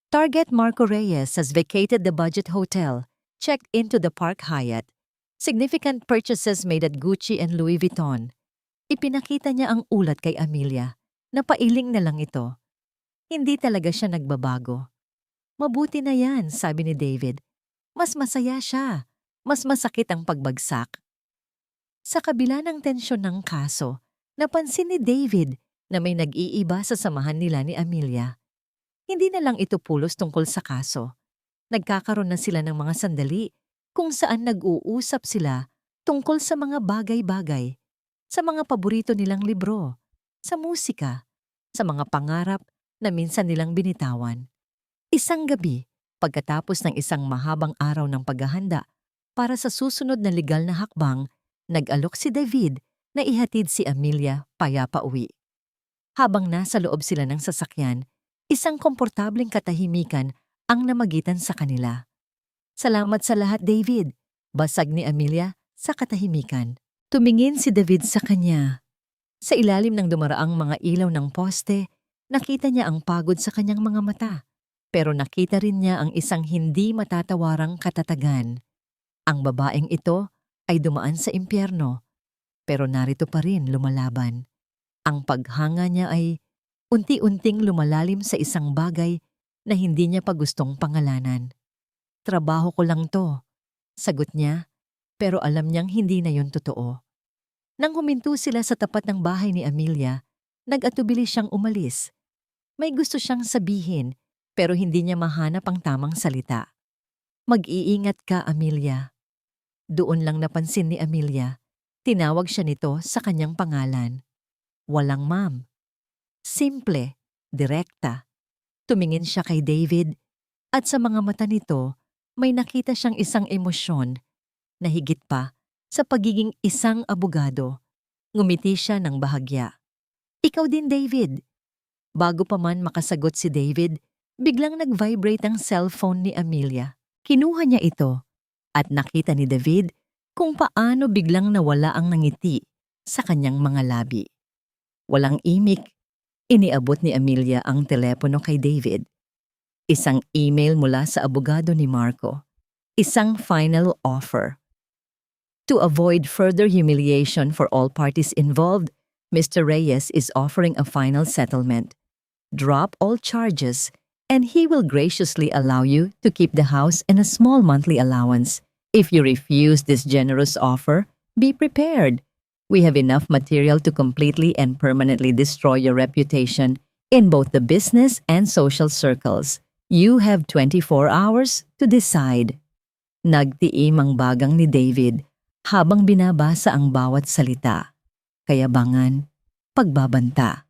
Target Marco Reyes has vacated the budget hotel, checked into the Park Hyatt. Significant purchases made at Gucci and Louis Vuitton. Ipinakita niya ang ulat kay Amelia. Napailing na lang ito. Hindi talaga siya nagbabago. Mabuti na yan, sabi ni David. Mas masaya siya. Mas masakit ang pagbagsak. Sa kabila ng tensyon ng kaso, napansin ni David na may nag-iiba sa samahan nila ni Amelia. Hindi na lang ito pulos tungkol sa kaso. Nagkakaroon na sila ng mga sandali kung saan nag-uusap sila tungkol sa mga bagay-bagay, sa mga paborito nilang libro, sa musika, sa mga pangarap na minsan nilang binitawan. Isang gabi, pagkatapos ng isang mahabang araw ng paghahanda para sa susunod na legal na hakbang, nag-alok si David na ihatid si Amelia payapa uwi. Habang nasa loob sila ng sasakyan, isang komportableng katahimikan ang namagitan sa kanila. Salamat sa lahat, David, basag ni Amelia sa katahimikan. Tumingin si David sa kanya. Sa ilalim ng dumaraang mga ilaw ng poste, nakita niya ang pagod sa kanyang mga mata. Pero nakita rin niya ang isang hindi matatawarang katatagan. Ang babaeng ito ay dumaan sa impyerno, pero narito pa rin lumalaban. Ang paghanga niya ay unti-unting lumalalim sa isang bagay na hindi niya pa gustong pangalanan. Trabaho ko lang to, sagot niya, pero alam niyang hindi na yun totoo. Nang huminto sila sa tapat ng bahay ni Amelia, nag-atubili siyang umalis. May gusto siyang sabihin, pero hindi niya mahanap ang tamang salita. Mag-iingat ka, Amelia. Doon lang napansin ni Amelia, tinawag siya nito sa kanyang pangalan. Walang ma'am. Simple, direkta. Tumingin siya kay David at sa mga mata nito may nakita siyang isang emosyon na higit pa sa pagiging isang abogado. Ngumiti siya ng bahagya. Ikaw din, David. Bago pa man makasagot si David, biglang nag-vibrate ang cellphone ni Amelia. Kinuha niya ito at nakita ni David kung paano biglang nawala ang nangiti sa kanyang mga labi. Walang imik, iniabot ni Amelia ang telepono kay David. Isang email mula sa abogado ni Marco. Isang final offer. To avoid further humiliation for all parties involved, Mr. Reyes is offering a final settlement. Drop all charges and he will graciously allow you to keep the house and a small monthly allowance. If you refuse this generous offer, be prepared. We have enough material to completely and permanently destroy your reputation in both the business and social circles. You have 24 hours to decide. Nagtiim ang bagang ni David habang binabasa ang bawat salita. Kayabangan, pagbabanta.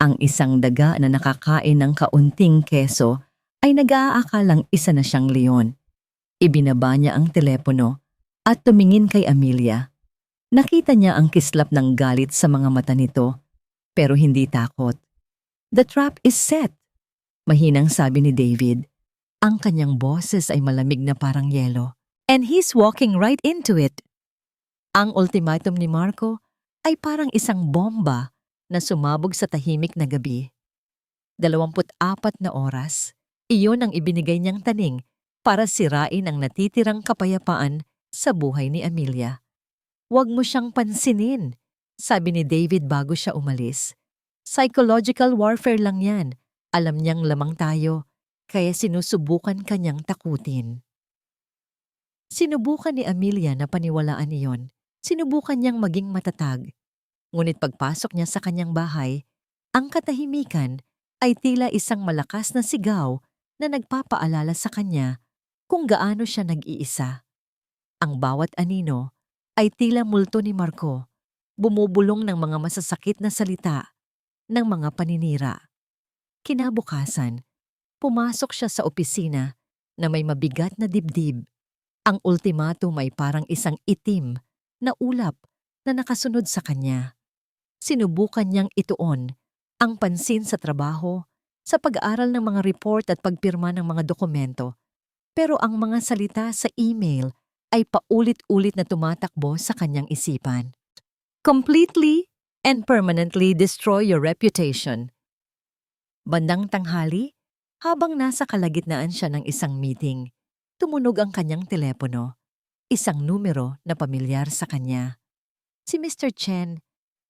Ang isang daga na nakakain ng kaunting keso ay nag-aakalang isa na siyang leon. Ibinaba niya ang telepono at tumingin kay Amelia. Nakita niya ang kislap ng galit sa mga mata nito, pero hindi takot. The trap is set, mahinang sabi ni David. Ang kanyang boses ay malamig na parang yelo. And he's walking right into it. Ang ultimatum ni Marco ay parang isang bomba na sumabog sa tahimik na gabi. 24 na oras, iyon ang ibinigay niyang taning para sirain ang natitirang kapayapaan sa buhay ni Amelia. Huwag mo siyang pansinin, sabi ni David bago siya umalis. Psychological warfare lang yan. Alam niyang lamang tayo, kaya sinusubukan kanyang takutin. Sinubukan ni Amelia na paniwalaan iyon. Sinubukan niyang maging matatag. Ngunit pagpasok niya sa kanyang bahay, ang katahimikan ay tila isang malakas na sigaw na nagpapaalala sa kanya kung gaano siya nag-iisa. Ang bawat anino ay tila multo ni Marco, bumubulong ng mga masasakit na salita, ng mga paninira. Kinabukasan, pumasok siya sa opisina na may mabigat na dibdib. Ang ultimatum ay parang isang itim na ulap na nakasunod sa kanya. Sinubukan niyang ituon ang pansin sa trabaho, sa pag-aaral ng mga report at pagpirma ng mga dokumento. Pero ang mga salita sa email ay paulit-ulit na tumatakbo sa kanyang isipan. Completely and permanently destroy your reputation. Bandang tanghali, habang nasa kalagitnaan siya ng isang meeting, tumunog ang kanyang telepono, isang numero na pamilyar sa kanya. Si Mr. Chen,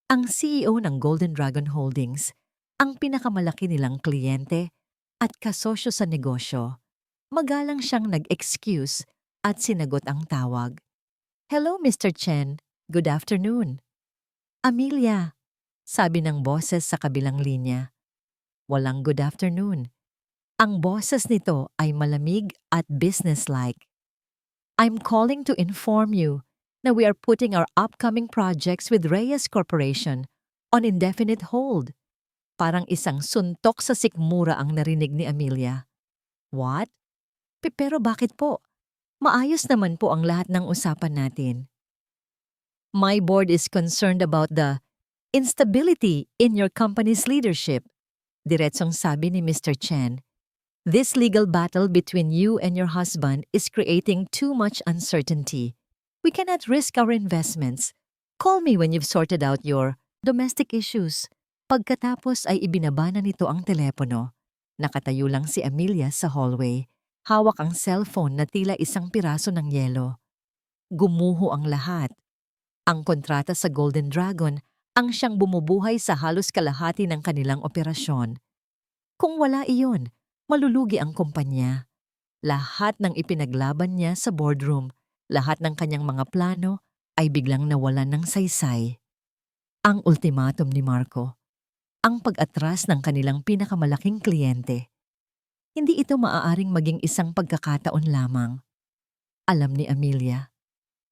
ang CEO ng Golden Dragon Holdings, ang pinakamalaki nilang kliyente at kasosyo sa negosyo. Magalang siyang nag-excuse at sinagot ang tawag. Hello, Mr. Chen. Good afternoon. Amelia, sabi ng boses sa kabilang linya. Walang good afternoon. Ang boses nito ay malamig at businesslike. I'm calling to inform you na we are putting our upcoming projects with Reyes Corporation on indefinite hold. Parang isang suntok sa sikmura ang narinig ni Amelia. What? Pero bakit po? Maayos naman po ang lahat ng usapan natin. My board is concerned about the instability in your company's leadership, diretsong sabi ni Mr. Chen. This legal battle between you and your husband is creating too much uncertainty. We cannot risk our investments. Call me when you've sorted out your domestic issues. Pagkatapos ay ibinaba na nito ang telepono. Nakatayo lang si Amelia sa hallway. Hawak ang cellphone na tila isang piraso ng yelo. Gumuho ang lahat. Ang kontrata sa Golden Dragon ang siyang bumubuhay sa halos kalahati ng kanilang operasyon. Kung wala iyon, malulugi ang kumpanya. Lahat ng ipinaglaban niya sa boardroom, lahat ng kanyang mga plano ay biglang nawalan ng saysay. Ang ultimatum ni Marco, ang pag-atras ng kanilang pinakamalaking kliyente. Hindi ito maaaring maging isang pagkakataon lamang. Alam ni Amelia,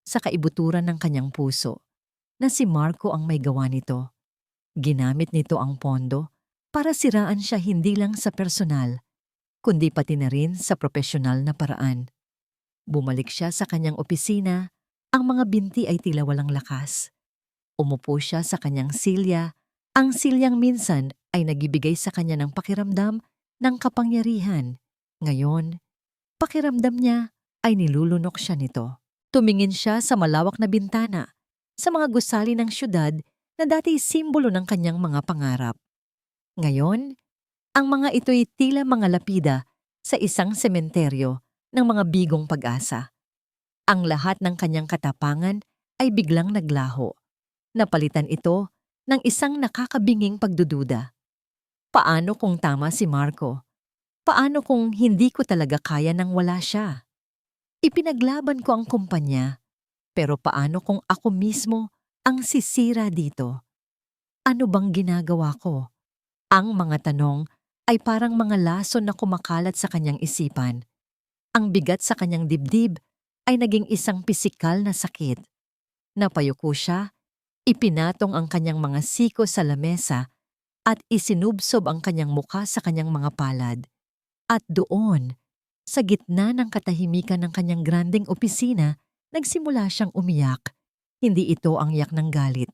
sa kaibuturan ng kanyang puso, na si Marco ang may gawa nito. Ginamit nito ang pondo para siraan siya hindi lang sa personal, kundi pati na rin sa propesyonal na paraan. Bumalik siya sa kanyang opisina, ang mga binti ay tila walang lakas. Umupo siya sa kanyang silya, ang silyang minsan ay nagibigay sa kanya ng pakiramdam ng kapangyarihan. Ngayon, pakiramdam niya ay nilulunok siya nito. Tumingin siya sa malawak na bintana, sa mga gusali ng syudad na dati simbolo ng kanyang mga pangarap. Ngayon, ang mga ito'y tila mga lapida sa isang sementeryo ng mga bigong pag-asa. Ang lahat ng kanyang katapangan ay biglang naglaho. Napalitan ito ng isang nakakabinging pagdududa. Paano kung tama si Marco? Paano kung hindi ko talaga kaya nang wala siya? Ipinaglaban ko ang kumpanya, pero paano kung ako mismo ang sisira dito? Ano bang ginagawa ko? Ang mga tanong ay parang mga lason na kumakalat sa kanyang isipan. Ang bigat sa kanyang dibdib ay naging isang pisikal na sakit. Napayuko siya, ipinatong ang kanyang mga siko sa lamesa at isinubsob ang kanyang mukha sa kanyang mga palad. At doon, sa gitna ng katahimikan ng kanyang granding opisina, Nagsimula siyang umiyak. Hindi ito ang iyak ng galit.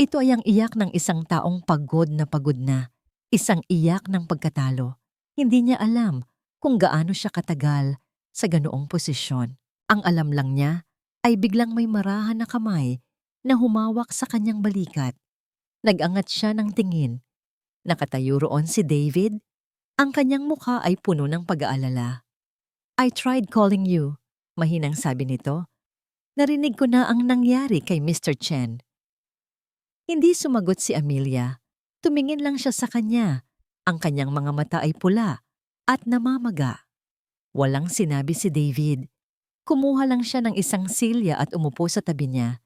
Ito ay ang iyak ng isang taong pagod na. Isang iyak ng pagkatalo. Hindi niya alam kung gaano siya katagal sa ganoong posisyon. Ang alam lang niya ay biglang may marahan na kamay na humawak sa kanyang balikat. Nag-angat siya ng tingin. Nakatayo roon si David. Ang kanyang mukha ay puno ng pag-aalala. "I tried calling you," mahinang sabi nito. "Narinig ko na ang nangyari kay Mr. Chen." Hindi sumagot si Amelia. Tumingin lang siya sa kanya. Ang kanyang mga mata ay pula at namamaga. Walang sinabi si David. Kumuha lang siya ng isang silya at umupo sa tabi niya.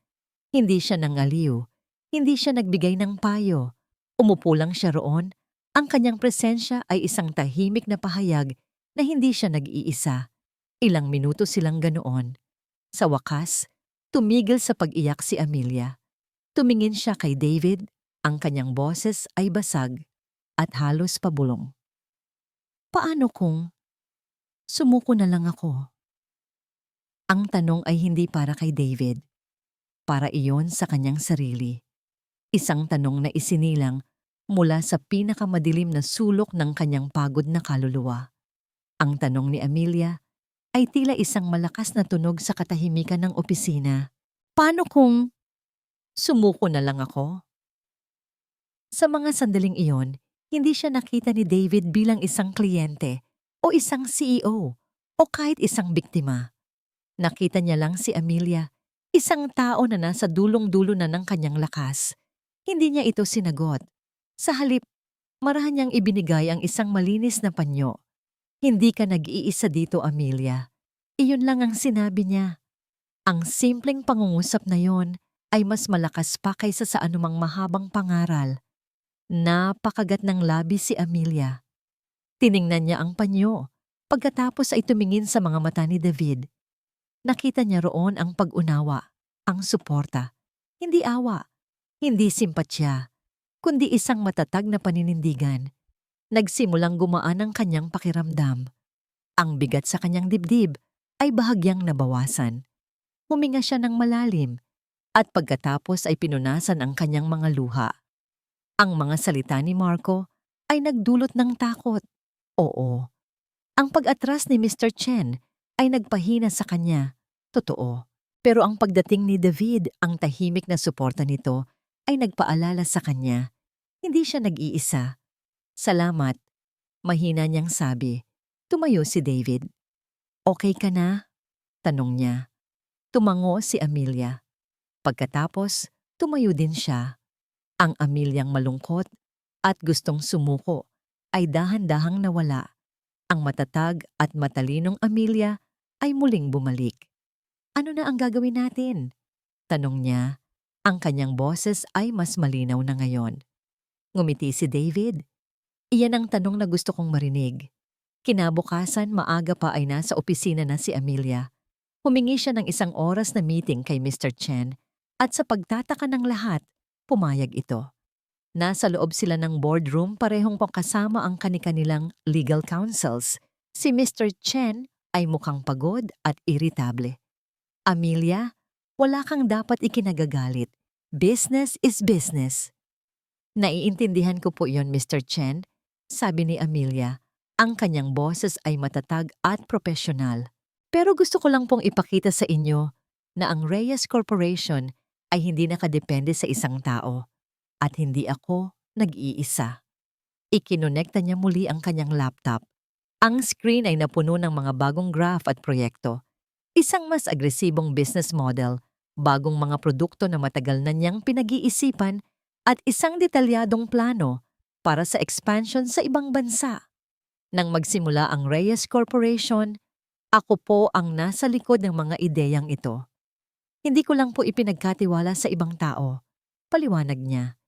Hindi siya nangaliw. Hindi siya nagbigay ng payo. Umupo lang siya roon. Ang kanyang presensya ay isang tahimik na pahayag na hindi siya nag-iisa. Ilang minuto silang ganoon. Sa wakas, tumigil sa pag-iyak si Amelia. Tumingin siya kay David. Ang kanyang boses ay basag at halos pabulong. "Paano kung sumuko na lang ako?" Ang tanong ay hindi para kay David. Para iyon sa kanyang sarili. Isang tanong na isinilang mula sa pinakamadilim na sulok ng kanyang pagod na kaluluwa. Ang tanong ni Amelia ay tila isang malakas na tunog sa katahimikan ng opisina. "Paano kung sumuko na lang ako?" Sa mga sandaling iyon, hindi siya nakita ni David bilang isang kliyente o isang CEO o kahit isang biktima. Nakita niya lang si Amelia, isang tao na nasa dulong-dulo na ng kanyang lakas. Hindi niya ito sinagot. Sa halip, marahan niyang ibinigay ang isang malinis na panyo. "Hindi ka nag-iisa dito, Amelia." Iyon lang ang sinabi niya. Ang simpleng pangungusap na yon ay mas malakas pa kaysa sa anumang mahabang pangaral. Napakagat ng labi si Amelia. Tiningnan niya ang panyo. Pagkatapos ay tumingin sa mga mata ni David. Nakita niya roon ang pag-unawa, ang suporta. Hindi awa, hindi simpatya, kundi isang matatag na paninindigan. Nagsimulang gumaan ang kanyang pakiramdam. Ang bigat sa kanyang dibdib ay bahagyang nabawasan. Huminga siya ng malalim at pagkatapos ay pinunasan ang kanyang mga luha. Ang mga salita ni Marco ay nagdulot ng takot. Oo. Ang pag-atras ni Mr. Chen ay nagpahina sa kanya. Totoo. Pero ang pagdating ni David, ang tahimik na suporta nito, ay nagpaalala sa kanya. Hindi siya nag-iisa. "Salamat," mahina niyang sabi. Tumayo si David. "Okay ka na?" tanong niya. Tumango si Amelia. Pagkatapos, tumayo din siya. Ang Ameliang malungkot at gustong sumuko ay dahan-dahang nawala. Ang matatag at matalinong Amelia ay muling bumalik. "Ano na ang gagawin natin?" tanong niya. Ang kanyang boses ay mas malinaw na ngayon. Ngumiti si David. "Iyan ang tanong na gusto kong marinig." Kinabukasan, maaga pa ay nasa opisina na si Amelia. Humingi siya ng 1 oras na meeting kay Mr. Chen at sa pagtataka ng lahat, pumayag ito. Nasa loob sila ng boardroom, parehong kasama ang kani-kanilang legal counsels. Si Mr. Chen ay mukhang pagod at iritable. "Amelia, wala kang dapat ikinagagalit. Business is business." "Naiintindihan ko po yon, Mr. Chen," sabi ni Amelia. Ang kanyang boses ay matatag at profesional. "Pero gusto ko lang pong ipakita sa inyo na ang Reyes Corporation ay hindi nakadepende sa isang tao. At hindi ako nag-iisa." Ikinonekta niya muli ang kanyang laptop. Ang screen ay napuno ng mga bagong graph at proyekto. Isang mas agresibong business model, bagong mga produkto na matagal na niyang pinag-iisipan at isang detalyadong plano para sa expansion sa ibang bansa. Nang magsimula ang Reyes Corporation, ako po ang nasa likod ng mga ideyang ito. Hindi ko lang po ipinagkatiwala sa ibang tao. Paliwanag niya.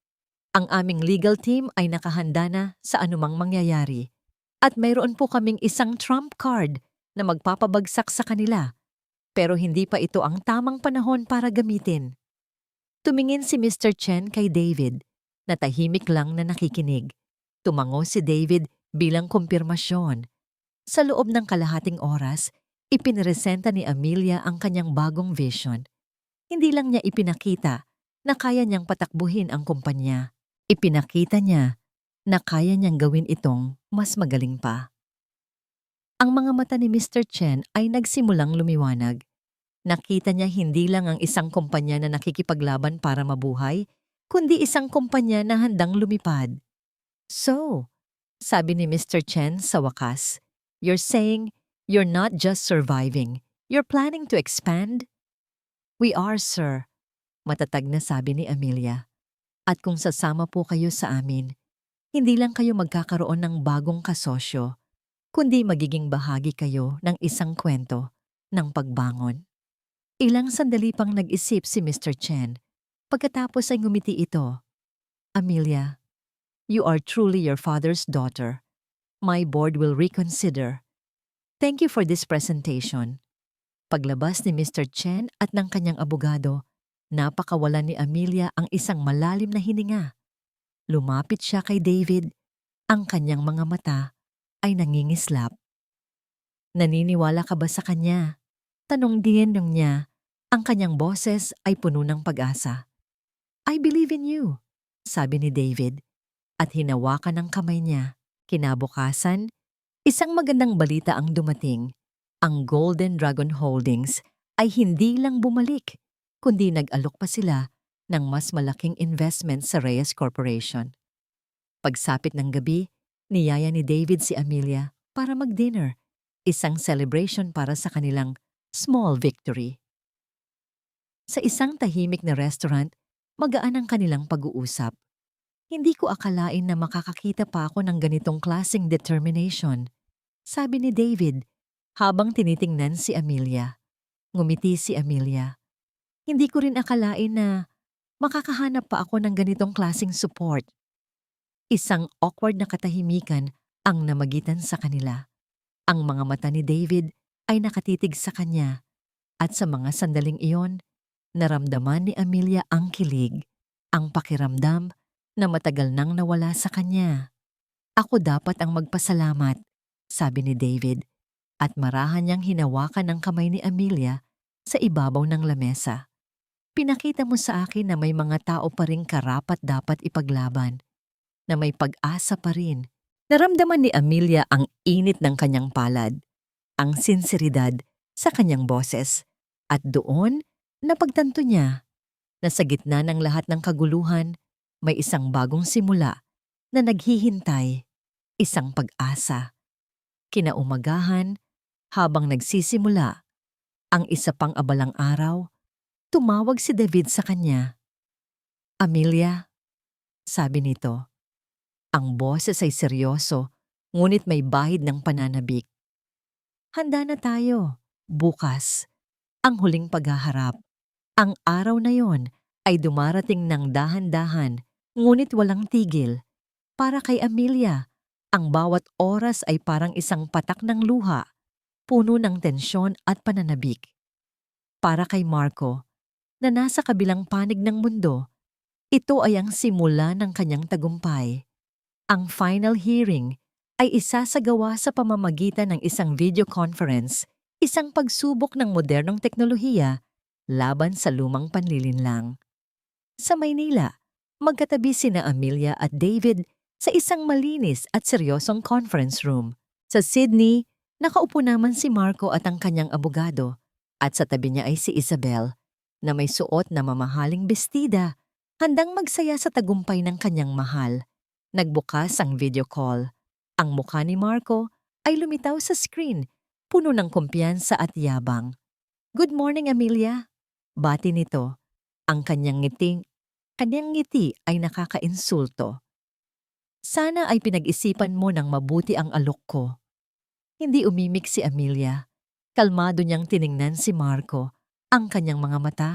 Ang aming legal team ay nakahanda na sa anumang mangyayari. At mayroon po kaming isang trump card na magpapabagsak sa kanila. Pero hindi pa ito ang tamang panahon para gamitin. Tumingin si Mr. Chen kay David, na tahimik lang na nakikinig. Tumango si David bilang kumpirmasyon. Sa loob ng kalahating oras, Ipinresenta ni Amelia ang kanyang bagong vision. Hindi lang niya ipinakita na kaya niyang patakbuhin ang kumpanya. Ipinakita niya na kaya niyang gawin itong mas magaling pa. Ang mga mata ni Mr. Chen ay nagsimulang lumiwanag. Nakita niya hindi lang ang isang kumpanya na nakikipaglaban para mabuhay, kundi isang kumpanya na handang lumipad. So, sabi ni Mr. Chen sa wakas, you're saying you're not just surviving, you're planning to expand? We are, sir, matatag na sabi ni Amelia. At kung sasama po kayo sa amin, hindi lang kayo magkakaroon ng bagong kasosyo, kundi magiging bahagi kayo ng isang kwento ng pagbangon. Ilang sandali pang nag-isip si Mr. Chen. Pagkatapos ay ngumiti ito. Amelia, you are truly your father's daughter. My board will reconsider. Thank you for this presentation. Paglabas ni Mr. Chen at ng kanyang abogado, napakawalan ni Amelia ang isang malalim na hininga. Lumapit siya kay David. Ang kanyang mga mata ay nangingislap. Naniniwala ka ba sa kanya? Tanong din niya. Ang kanyang boses ay puno ng pag-asa. I believe in you, sabi ni David, at hinawakan ang kamay niya. Kinabukasan, isang magandang balita ang dumating. Ang Golden Dragon Holdings ay hindi lang bumalik, kundi nag-alok pa sila ng mas malaking investment sa Reyes Corporation. Pagsapit ng gabi, niyaya ni David si Amelia para mag-dinner, isang celebration para sa kanilang small victory. Sa isang tahimik na restaurant, magaan ang kanilang pag-uusap. Hindi ko akalain na makakakita pa ako ng ganitong klaseng determination, sabi ni David habang tinitingnan si Amelia. Ngumiti si Amelia. Hindi ko rin akalain na makakahanap pa ako ng ganitong klaseng support. Isang awkward na katahimikan ang namagitan sa kanila. Ang mga mata ni David ay nakatitig sa kanya at sa mga sandaling iyon, naramdaman ni Amelia ang kilig, ang pakiramdam na matagal nang nawala sa kanya. Ako dapat ang magpasalamat, sabi ni David, at marahan niyang hinawakan ang kamay ni Amelia sa ibabaw ng lamesa. Pinakita mo sa akin na may mga tao pa ring karapat-dapat ipaglaban, na may pag-asa pa rin. Naramdaman ni Amelia ang init ng kanyang palad, ang sinseridad sa kanyang boses, at doon napagtanto niya na sa gitna ng lahat ng kaguluhan, may isang bagong simula na naghihintay, isang pag-asa. Kinaumagahan, habang nagsisimula ang isa pang abalang araw, tumawag si David sa kanya. Amelia, sabi nito. Ang boses ay seryoso, ngunit may bahid ng pananabik. Handa na tayo. Bukas, ang huling paghaharap. Ang araw na yon ay dumarating ng dahan-dahan, ngunit walang tigil. Para kay Amelia, ang bawat oras ay parang isang patak ng luha, puno ng tensyon at pananabik. Para kay Marco, na nasa kabilang panig ng mundo, ito ay ang simula ng kanyang tagumpay. Ang final hearing ay isasagawa sa pamamagitan ng isang video conference, isang pagsubok ng modernong teknolohiya laban sa lumang panlilinlang. Sa Maynila, magkatabi sina Amelia at David sa isang malinis at seryosong conference room. Sa Sydney, nakaupo naman si Marco at ang kanyang abogado, at sa tabi niya ay si Isabel, na may suot na mamahaling bestida, handang magsaya sa tagumpay ng kanyang mahal. Nagbukas ang video call. Ang mukha ni Marco ay lumitaw sa screen, puno ng kumpiyansa at yabang. Good morning, Amelia. Bati nito. Ang kanyang ngiti ay nakakainsulto. Sana ay pinag-isipan mo ng mabuti ang alok ko. Hindi umimik si Amelia. Kalmado niyang tiningnan si Marco. Ang kanyang mga mata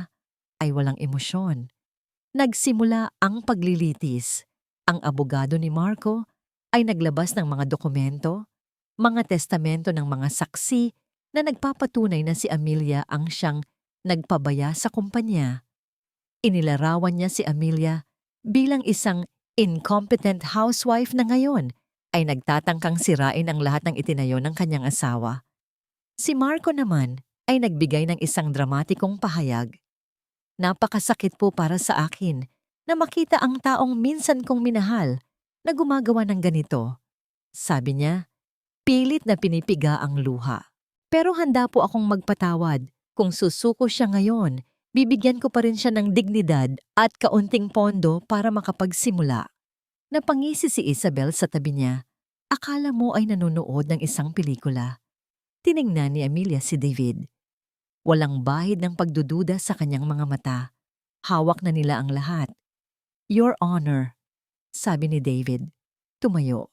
ay walang emosyon. Nagsimula ang paglilitis. Ang abogado ni Marco ay naglabas ng mga dokumento, mga testamento ng mga saksi na nagpapatunay na si Amelia ang siyang nagpabaya sa kumpanya. Inilarawan niya si Amelia bilang isang incompetent housewife na ngayon ay nagtatangkang sirain ang lahat ng itinayo ng kanyang asawa. Si Marco naman ay nagbigay ng isang dramatikong pahayag. Napakasakit po para sa akin na makita ang taong minsan kong minahal na gumagawa ng ganito. Sabi niya, pilit na pinipiga ang luha. Pero handa po akong magpatawad. Kung susuko siya ngayon, bibigyan ko pa rin siya ng dignidad at kaunting pondo para makapagsimula. Napangisi si Isabel sa tabi niya. Akala mo ay nanonood ng isang pelikula. Tiningnan ni Amelia si David. Walang bahid ng pagdududa sa kanyang mga mata. Hawak na nila ang lahat. Your Honor, sabi ni David. Tumayo.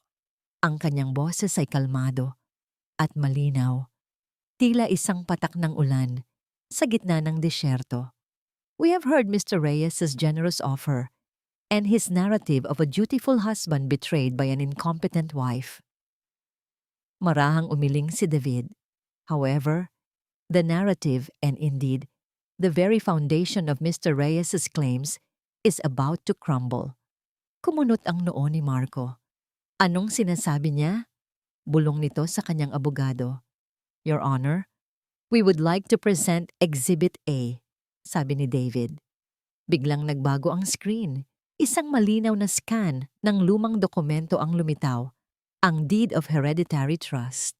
Ang kanyang boses ay kalmado at malinaw. Tila isang patak ng ulan sa gitna ng disyerto. We have heard Mr. Reyes's generous offer and his narrative of a dutiful husband betrayed by an incompetent wife. Marahang umiling si David. However, the narrative and indeed, the very foundation of Mr. Reyes's claims is about to crumble. Kumunot ang noo ni Marco. Anong sinasabi niya? Bulong nito sa kanyang abogado. Your Honor, we would like to present Exhibit A, sabi ni David. Biglang nagbago ang screen. Isang malinaw na scan ng lumang dokumento ang lumitaw, ang Deed of Hereditary Trust.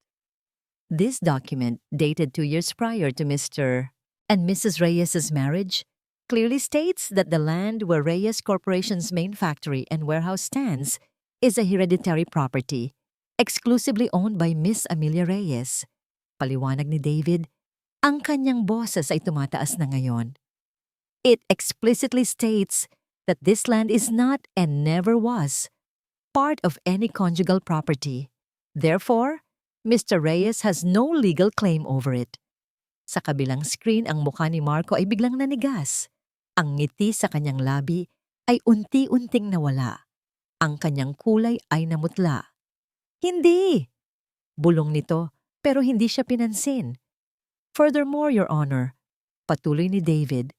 This document, dated 2 years prior to Mr. and Mrs. Reyes's marriage, clearly states that the land where Reyes Corporation's main factory and warehouse stands is a hereditary property, exclusively owned by Miss Amelia Reyes. Paliwanag ni David, ang kanyang boses ay tumataas na ngayon. It explicitly states that this land is not and never was part of any conjugal property. Therefore, Mr. Reyes has no legal claim over it. Sa kabilang screen, ang mukha ni Marco ay biglang nanigas. Ang ngiti sa kanyang labi ay unti-unting nawala. Ang kanyang kulay ay namutla. Hindi! Bulong nito, pero hindi siya pinansin. Furthermore, Your Honor, patuloy ni David,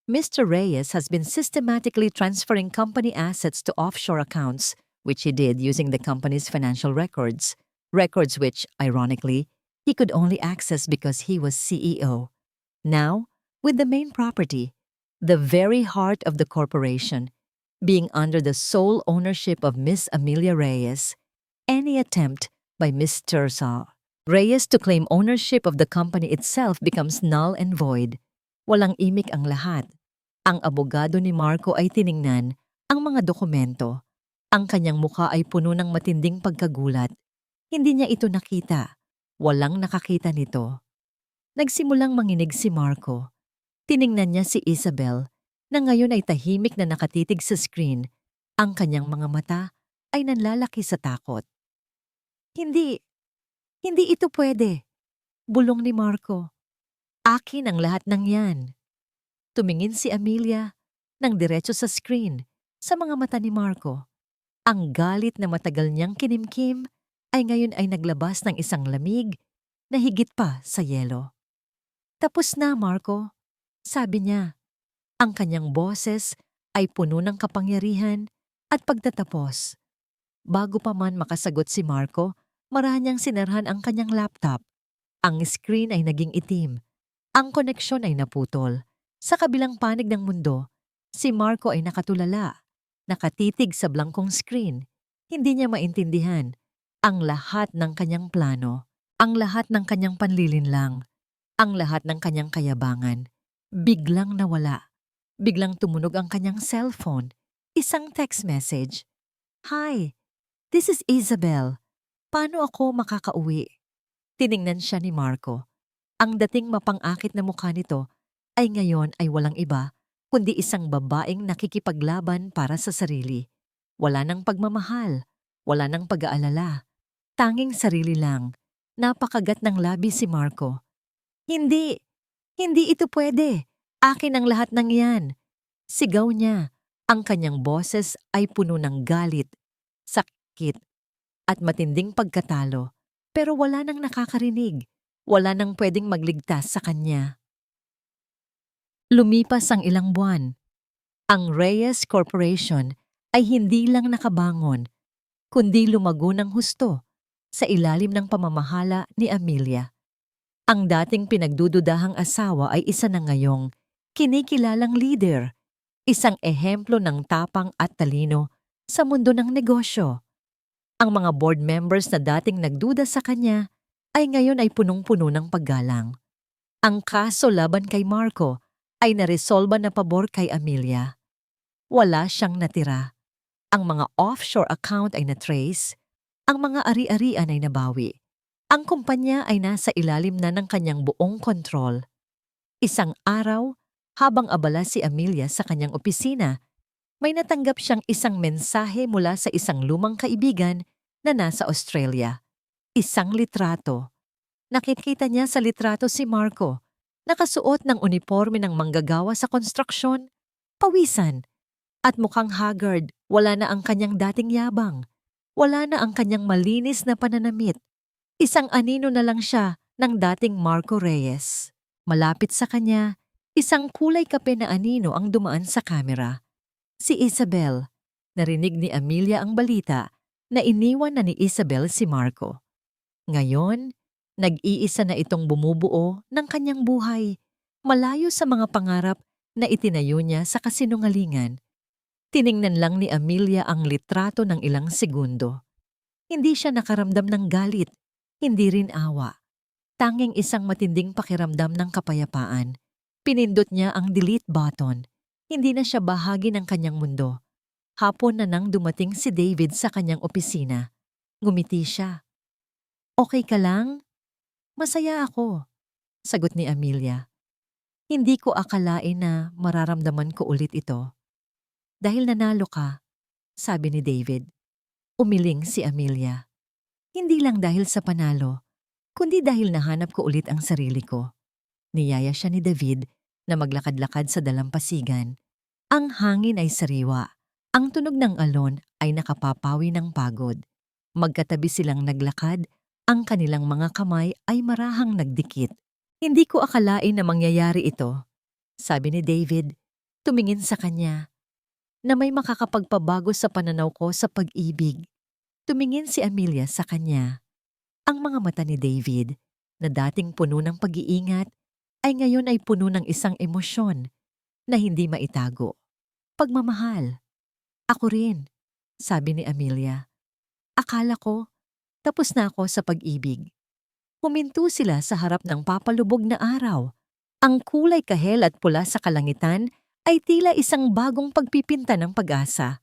Mr. Reyes has been systematically transferring company assets to offshore accounts, which he did using the company's financial records. Records which, ironically, he could only access because he was CEO. Now, with the main property, the very heart of the corporation, being under the sole ownership of Miss Amelia Reyes, any attempt by Mr. Reyes to claim ownership of the company itself becomes null and void. Walang imik ang lahat. Ang abogado ni Marco ay tiningnan ang mga dokumento. Ang kanyang mukha ay puno ng matinding pagkagulat. Hindi niya ito nakita. Walang nakakita nito. Nagsimulang manginig si Marco. Tiningnan niya si Isabel na ngayon ay tahimik na nakatitig sa screen. Ang kanyang mga mata ay nanlalaki sa takot. Hindi ito pwede. Bulong ni Marco. Akin ang lahat ng yan. Tumingin si Amelia ng diretso sa screen sa mga mata ni Marco. Ang galit na matagal niyang kinimkim ay ngayon ay naglabas ng isang lamig na higit pa sa yelo. Tapos na, Marco, sabi niya. Ang kanyang boses ay puno ng kapangyarihan at pagtatapos. Bago pa man makasagot si Marco, marahang sinarhan ang kanyang laptop. Ang screen ay naging itim. Ang koneksyon ay naputol. Sa kabilang panig ng mundo, si Marco ay nakatulala. Nakatitig sa blankong screen. Hindi niya maintindihan ang lahat ng kanyang plano, ang lahat ng kanyang panlilinlang, ang lahat ng kanyang kayabangan. Biglang nawala. Biglang tumunog ang kanyang cellphone. Isang text message. Hi, this is Isabel. Paano ako makakauwi? Tiningnan siya ni Marco. Ang dating mapang-akit na mukha nito ay ngayon ay walang iba kundi isang babaeng nakikipaglaban para sa sarili. Wala nang pagmamahal, wala nang pag-aalala. Tanging sarili lang. Napakagat ng labi si Marco. Hindi ito pwede. Akin ang lahat ng yan. Sigaw niya. Ang kanyang boses ay puno ng galit, sakit, at matinding pagkatalo. Pero wala nang nakakarinig. Wala nang pwedeng magligtas sa kanya. Lumipas ang ilang buwan. Ang Reyes Corporation ay hindi lang nakabangon, kundi lumago ng husto sa ilalim ng pamamahala ni Amelia. Ang dating pinagdududahang asawa ay isa na ngayong kinikilalang leader, isang ehemplo ng tapang at talino sa mundo ng negosyo. Ang mga board members na dating nagduda sa kanya ay ngayon ay punong-puno ng paggalang. Ang kaso laban kay Marco ay naresolba na pabor kay Amelia. Wala siyang natira. Ang mga offshore account ay na-trace, ang mga ari-arian ay nabawi. Ang kumpanya ay nasa ilalim na ng kanyang buong kontrol. Isang araw, habang abala si Amelia sa kanyang opisina, may natanggap siyang isang mensahe mula sa isang lumang kaibigan na nasa Australia. Isang litrato. Nakikita niya sa litrato si Marco, nakasuot ng uniforme ng manggagawa sa konstruksyon, pawisan, at mukhang haggard. Wala na ang kanyang dating yabang. Wala na ang kanyang malinis na pananamit. Isang anino na lang siya ng dating Marco Reyes. Malapit sa kanya, isang kulay kape na anino ang dumaan sa kamera. Si Isabel. Narinig ni Amelia ang balita na iniwan na ni Isabel si Marco. Ngayon, nag-iisa na itong bumubuo ng kanyang buhay, malayo sa mga pangarap na itinayo niya sa kasinungalingan. Tiningnan lang ni Amelia ang litrato ng ilang segundo. Hindi siya nakaramdam ng galit, hindi rin awa. Tanging isang matinding pakiramdam ng kapayapaan. Pinindot niya ang delete button. Hindi na siya bahagi ng kanyang mundo. Hapon na nang dumating si David sa kanyang opisina. Ngumiti siya. "Okay ka lang?" "Masaya ako," sagot ni Amelia. "Hindi ko akalain na mararamdaman ko ulit ito." "Dahil nanalo ka," sabi ni David. Umiling si Amelia. "Hindi lang dahil sa panalo, kundi dahil nahanap ko ulit ang sarili ko." Niyaya siya ni David na maglakad-lakad sa dalampasigan. Ang hangin ay sariwa. Ang tunog ng alon ay nakapapawi ng pagod. Magkatabi silang naglakad, ang kanilang mga kamay ay marahang nagdikit. "Hindi ko akalain na mangyayari ito," sabi ni David. Tumingin sa kanya. "Na may makakapagpabago sa pananaw ko sa pag-ibig." Tumingin si Amelia sa kanya. Ang mga mata ni David, na dating puno ng pag-iingat, ay ngayon ay puno ng isang emosyon na hindi maitago. "Pagmamahal." "Ako rin," sabi ni Amelia. "Akala ko, tapos na ako sa pag-ibig." Huminto sila sa harap ng papalubog na araw. Ang kulay kahel at pula sa kalangitan ay tila isang bagong pagpipinta ng pag-asa.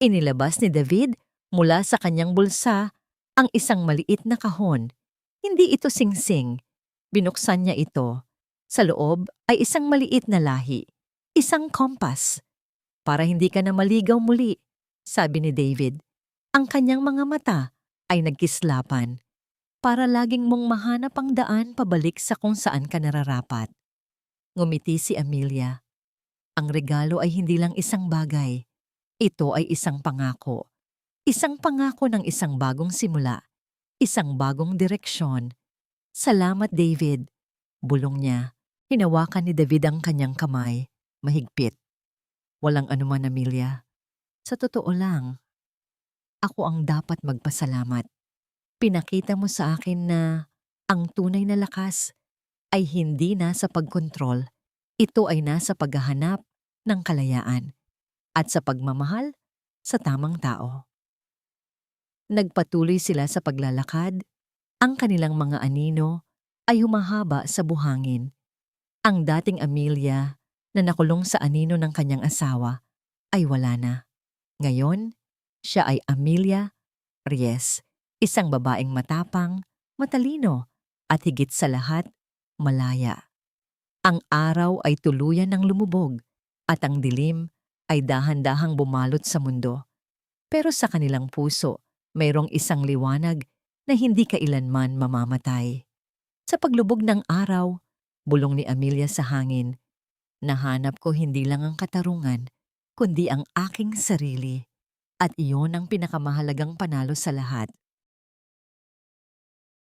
Inilabas ni David mula sa kanyang bulsa ang isang maliit na kahon. Hindi ito singsing. Binuksan niya ito. Sa loob ay isang maliit na lahi. Isang kompas. "Para hindi ka na maligaw muli," sabi ni David. Ang kanyang mga mata ay nagkislapan. "Para laging mong mahanap ang daan pabalik sa kung saan ka nararapat." Ngumiti si Amelia. Ang regalo ay hindi lang isang bagay. Ito ay isang pangako. Isang pangako ng isang bagong simula. Isang bagong direksyon. "Salamat, David." Bulong niya. Hinawakan ni David ang kanyang kamay. Mahigpit. "Walang anuman, Amelia. Sa totoo lang, ako ang dapat magpasalamat. Pinakita mo sa akin na ang tunay na lakas ay hindi nasa pagkontrol. Ito ay nasa paghahanap ng kalayaan at sa pagmamahal sa tamang tao." Nagpatuloy sila sa paglalakad. Ang kanilang mga anino ay humahaba sa buhangin. Ang dating Amelia na nakulong sa anino ng kanyang asawa ay wala na. Ngayon, siya ay Amelia Reyes, isang babaeng matapang, matalino, at higit sa lahat, malaya. Ang araw ay tuluyan ng lumubog at ang dilim ay dahan-dahang bumalot sa mundo. Pero sa kanilang puso, mayroong isang liwanag na hindi kailanman mamamatay. Sa paglubog ng araw, bulong ni Amelia sa hangin, "Nahanap ko hindi lang ang katarungan, kundi ang aking sarili. At iyon ang pinakamahalagang panalo sa lahat."